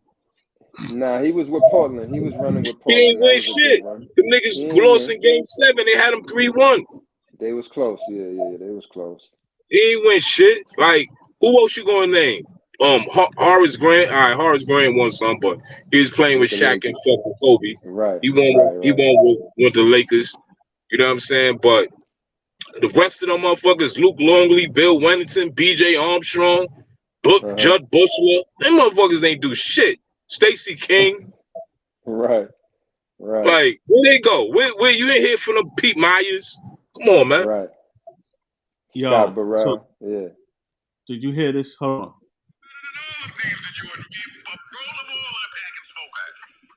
Nah, he was with Portland. He was running with Portland. He ain't win shit. The niggas lost in Game 7. They had him 3-1. They was close. Yeah, they was close. He ain't win shit. Like, who else you gonna name? Horace Grant. All right, Horace Grant won some, but he was playing with Shaq and fucking Kobe. Right. He won with the Lakers. You know what I'm saying? But the rest of them motherfuckers, Luke Longley, Bill Wennington, B.J. Armstrong, Judd Bushler, them motherfuckers ain't do shit. Stacey King. Right. Like, where they go? Where you ain't hear from them Pete Myers? Come on, man. Right. Yo, Scott Burrell. Yeah. Did you hear this? Hold on.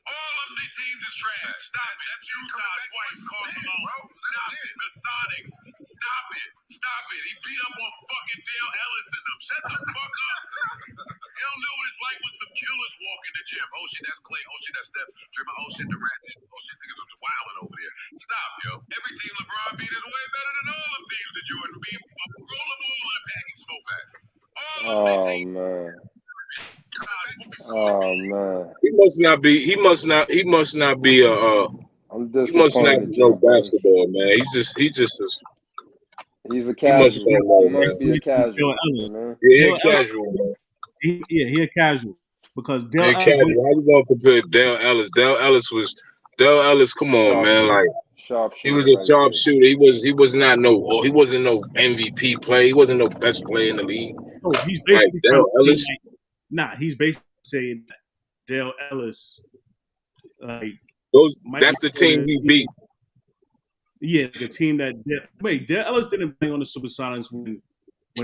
All of the teams is trash. Stop it. That's Utah's wife calling alone. Stop it. The Sonics. Stop it. Stop it. He beat up on fucking Dale Ellis and them. Shut the fuck up. They don't know what it's like when some killers walk in the gym. Oh shit, that's Clay. Oh shit, that's Steph. Dreamer. Oh shit, the Rat. Oh shit, niggas was wilding over there. Stop, yo. Every team LeBron beat is way better than all them teams that Jordan beat. Roll them all in a package smoke back. Oh man. He must not be no basketball, man. He's a casual. He must be a casual. Yeah, casual, man. He a casual. Because Dale Ellis. How you gonna compare Dale Ellis? Dale Ellis, come on, man. Like, he was a sharp shooter. He wasn't no MVP player. He wasn't no best player in the league. No, he's basically Dale Ellis. He's basically saying that Dale Ellis, that's the team he beat. Yeah, the team that Dale Ellis didn't play on the Supersonics when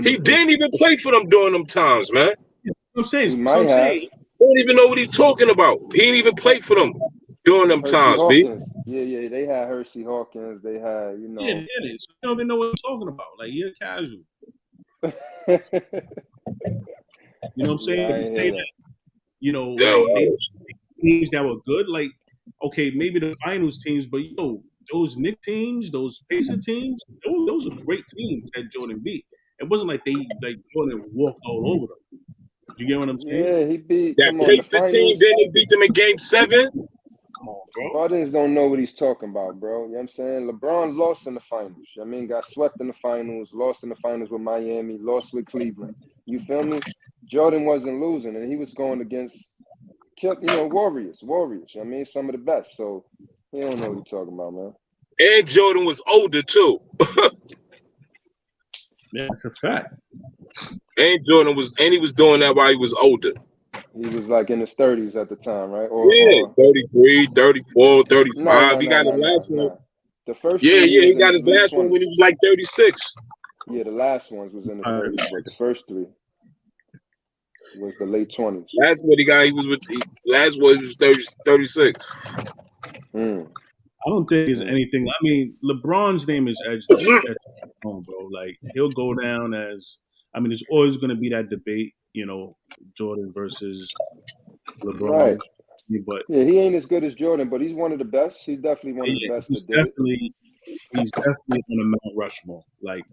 he didn't even play for them during them times, man. Yeah, I'm saying, don't even know what he's talking about. He didn't even play for them during them times, Hawkins. B. Yeah, they had Hersey Hawkins. They had, you know. Yeah, they did. So you don't even know what he's talking about. Like, you're casual. You know what I'm saying? If you say that, you know, like, teams that were good, like, okay, maybe the finals teams, but those Knicks teams, those Pacer teams, those are great teams that Jordan beat. It wasn't like Jordan walked all over them. You get what I'm saying? Yeah, he beat that Pacer team. Then he beat them in Game 7. Come on, bro. Audience don't know what he's talking about, bro. You know what I'm saying? LeBron lost in the finals. I mean, got swept in the finals, lost in the finals with Miami, lost with Cleveland. You feel me? Jordan wasn't losing, and he was going against, warriors. I mean, some of the best. So he don't know what he's talking about, man. And Jordan was older too. Yeah, that's a fact. And he was doing that while he was older. He was like in his 30s at the time, right? Yeah, 33, 34, 35. He got his last one. Nah. The first Yeah, 3 years he in got his his late last one 20s. when he was like 36. Yeah, the last ones was in the 30s, but the first 3 was the late 20s. Last one he got, last one he was 36. I don't think it's anything. I mean, LeBron's name is edged on, bro. Like he'll go down as. I mean, there's always going to be that debate, Jordan versus LeBron. Right. But yeah, he ain't as good as Jordan, but he's one of the best. He's definitely one of the best he's that did he's definitely on a Mount Rushmore. Like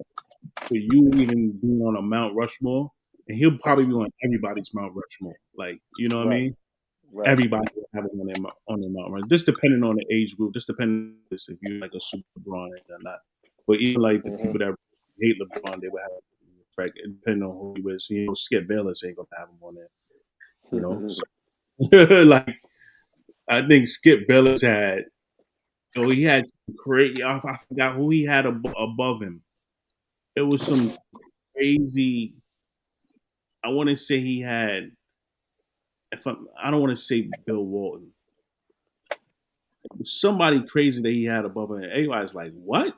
for you even being on a Mount Rushmore, and he'll probably be on everybody's Mount Rushmore. Like you know what I mean? Right. Everybody will have him on their Mount Rushmore. Just depending on the age group. Just depending if you're like a super LeBron or not. But even like the people that hate LeBron, they will have respect depending on who he is. Skip Bayless ain't gonna have him on there. So, like I think Skip Bayless had. He had crazy. I forgot who he had above him. It was some crazy. I want to say he had. I don't want to say Bill Walton. It was somebody crazy that he had above him. Everybody's like, what?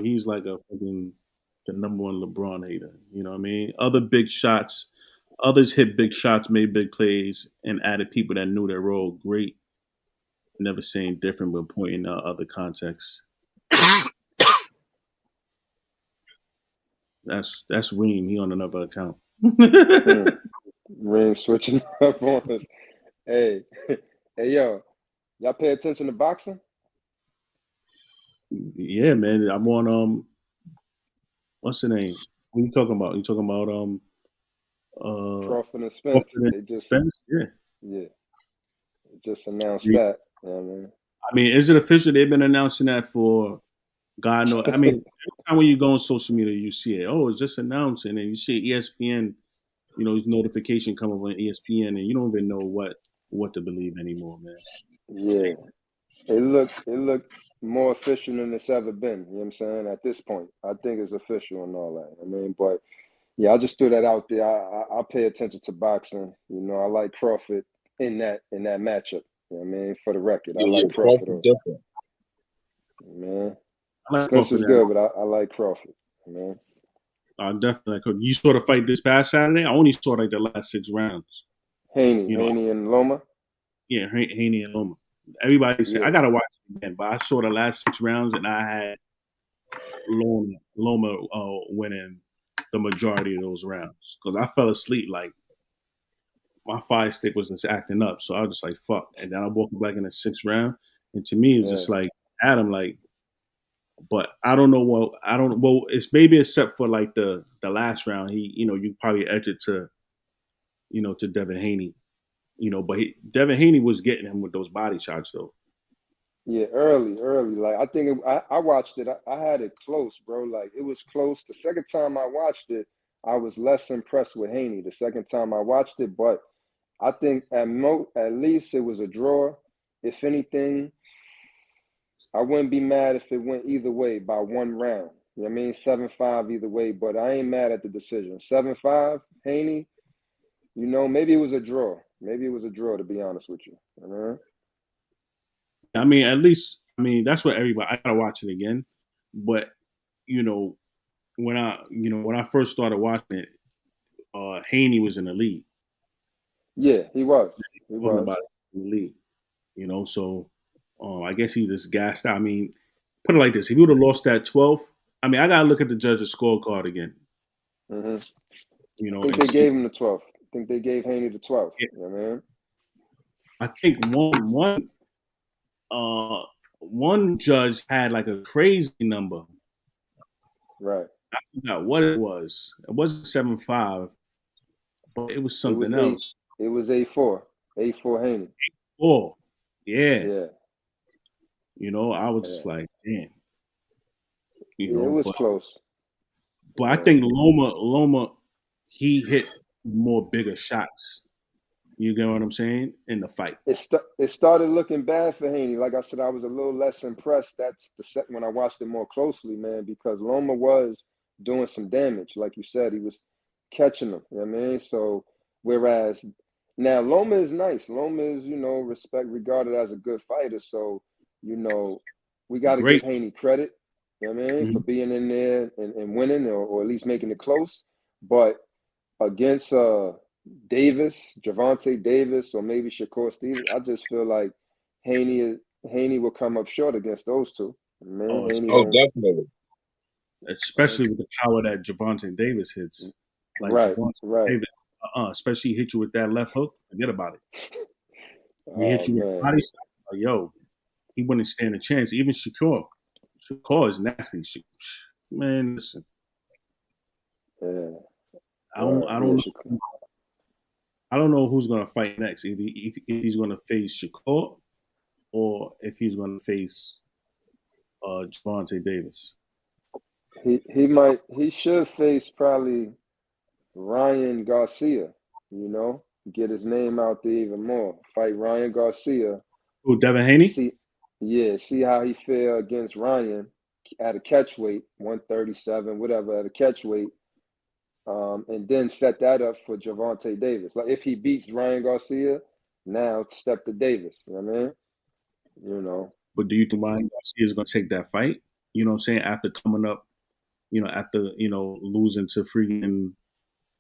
He's like a fucking the number one LeBron hater. You know what I mean? Other big shots. Others hit big shots, made big plays, and added people that knew their role great. Never saying different, but pointing out other contexts. That's Reem. He on another account. Reem switching up on us. Hey, yo, y'all pay attention to boxing? Yeah, man. I'm on what's the name? What are you talking about? You talking about Crawford and Spence. Spence? Yeah. They just announced that. You know what I mean? I mean, is it official? They've been announcing that for God knows. I mean, every time when you go on social media, you see it. Oh, it's just announced, and then you see ESPN. Notification come up on ESPN, and you don't even know what to believe anymore, man. Yeah, it looked more official than it's ever been. You know what I'm saying? At this point, I think it's official and all that. I mean, but yeah, I just threw that out there. I pay attention to boxing. I like Crawford in that matchup. You know what I mean? For the record, I like Crawford. Different. Man, I like Spence is good, but I like Crawford. Man. Definitely. You saw the fight this past Saturday? I only saw like the last 6 rounds. Haney and Loma? Yeah, Haney and Loma. Everybody said, I got to watch it again, but I saw the last 6 rounds and I had Loma winning the majority of those rounds because I fell asleep. Like, my fire stick was just acting up. So I was just like, fuck. And then I woke up like in the 6th round. And to me, it was just like, Adam, like, but I don't know what it's maybe except for like the last round he you probably edged it to to Devin Haney, but Devin Haney was getting him with those body shots though. Yeah, early. Like I think I watched it. I had it close, bro. Like it was close. The second time I watched it, I was less impressed with Haney. The second time I watched it, but I think at least it was a draw. If anything, I wouldn't be mad if it went either way by 1 round. You know what I mean? 7-5 either way, but I ain't mad at the decision. 7-5, Haney, maybe it was a draw. Maybe it was a draw, to be honest with you. I mean, at least, that's what everybody, I gotta watch it again. But, when I first started watching it, Haney was in the lead. Yeah, he was. Talking about it in the lead, so I guess he just gassed out. I mean, put it like this: if he would have lost that 12th, I gotta look at the judge's scorecard again. I think they gave him the 12th. I think they gave Haney the 12th. Yeah. You know what I mean? I think one judge had like a crazy number. Right. I forgot what it was. It wasn't 7-5, but it was something else. It was 8-4. 8-4 Haney. 4. Yeah. Yeah. You know, I was just like, damn. You Yeah, it know, was close. but I think Loma, he hit more bigger shots. You get what I'm saying? In the fight. It started looking bad for Haney. Like I said, I was a little less impressed. That's the second when I watched it more closely, man, because Loma was doing some damage. Like you said, he was catching them. You know what I mean? So whereas now Loma is nice. Loma is, regarded as a good fighter. So, we got to give Great. Haney credit, you know what I mean, for being in there and winning or at least making it close. But against Davis, Gervonta Davis, or maybe Shakur Stevens, I just feel like Haney will come up short against those two. Man, definitely. Especially with the power that Gervonta Davis hits. Like Gervonta Davis, especially hit you with that left hook, forget about it. He hit you with a body shot. Like, yo, he wouldn't stand a chance. Even Shakur is nasty. Man, listen. Yeah. I don't know who's gonna fight next. Either if he's gonna face Shakur or if he's gonna face Gervonta Davis. He should face probably Ryan Garcia, get his name out there even more. Fight Ryan Garcia. Who, Devin Haney? See how he feel against Ryan at a catch weight, 137, whatever, at a catch weight. And then set that up for Gervonta Davis. Like if he beats Ryan Garcia, now step to Davis. You know what I mean? But do you think Ryan Garcia is going to take that fight? You know what I'm saying? After coming up, after losing to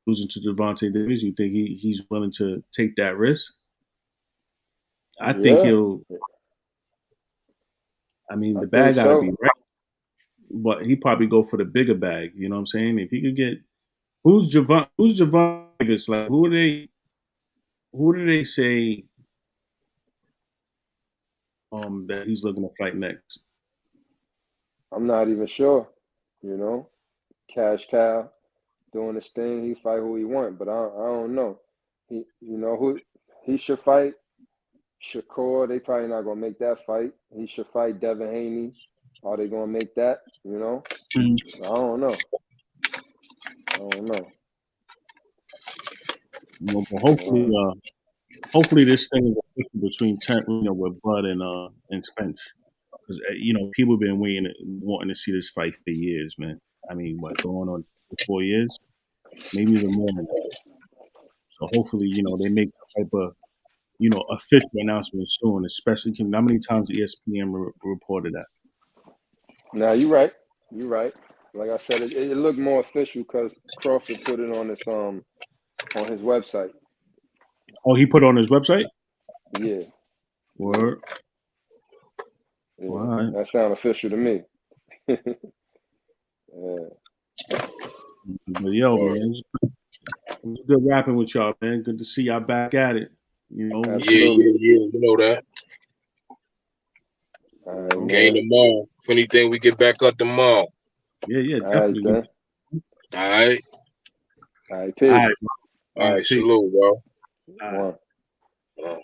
Gervonta Davis, you think he's willing to take that risk? I think he'll. I mean, the bag got to be right, but he probably go for the bigger bag. You know what I'm saying? If he could get who's Gervonta Davis? Like who do they say that he's looking to fight next? I'm not even sure. Cash cow doing his thing. He fight who he want, but I don't know. Who he should fight. Shakur, they probably not gonna make that fight. He should fight Devin Haney. Are they gonna make that? I don't know. But hopefully this thing is official between with Bud and Spence, because people have been wanting to see this fight for years, man. I mean, going on 4 years, maybe even more than that. So hopefully, they make some type of official announcement soon, especially how many times ESPN reported that. Now you're right. Like I said, it looked more official because Crawford put it on his website. Oh, he put it on his website? Yeah. Word. Yeah. Right. That sounds official to me. Yeah. But yo, man, it was good rapping with y'all, man. Good to see y'all back at it. Absolutely. Yeah. You know that. Right, game tomorrow. If anything, we get back up tomorrow. Yeah, definitely. All right. All right, peace. All right, salute, bro. All right.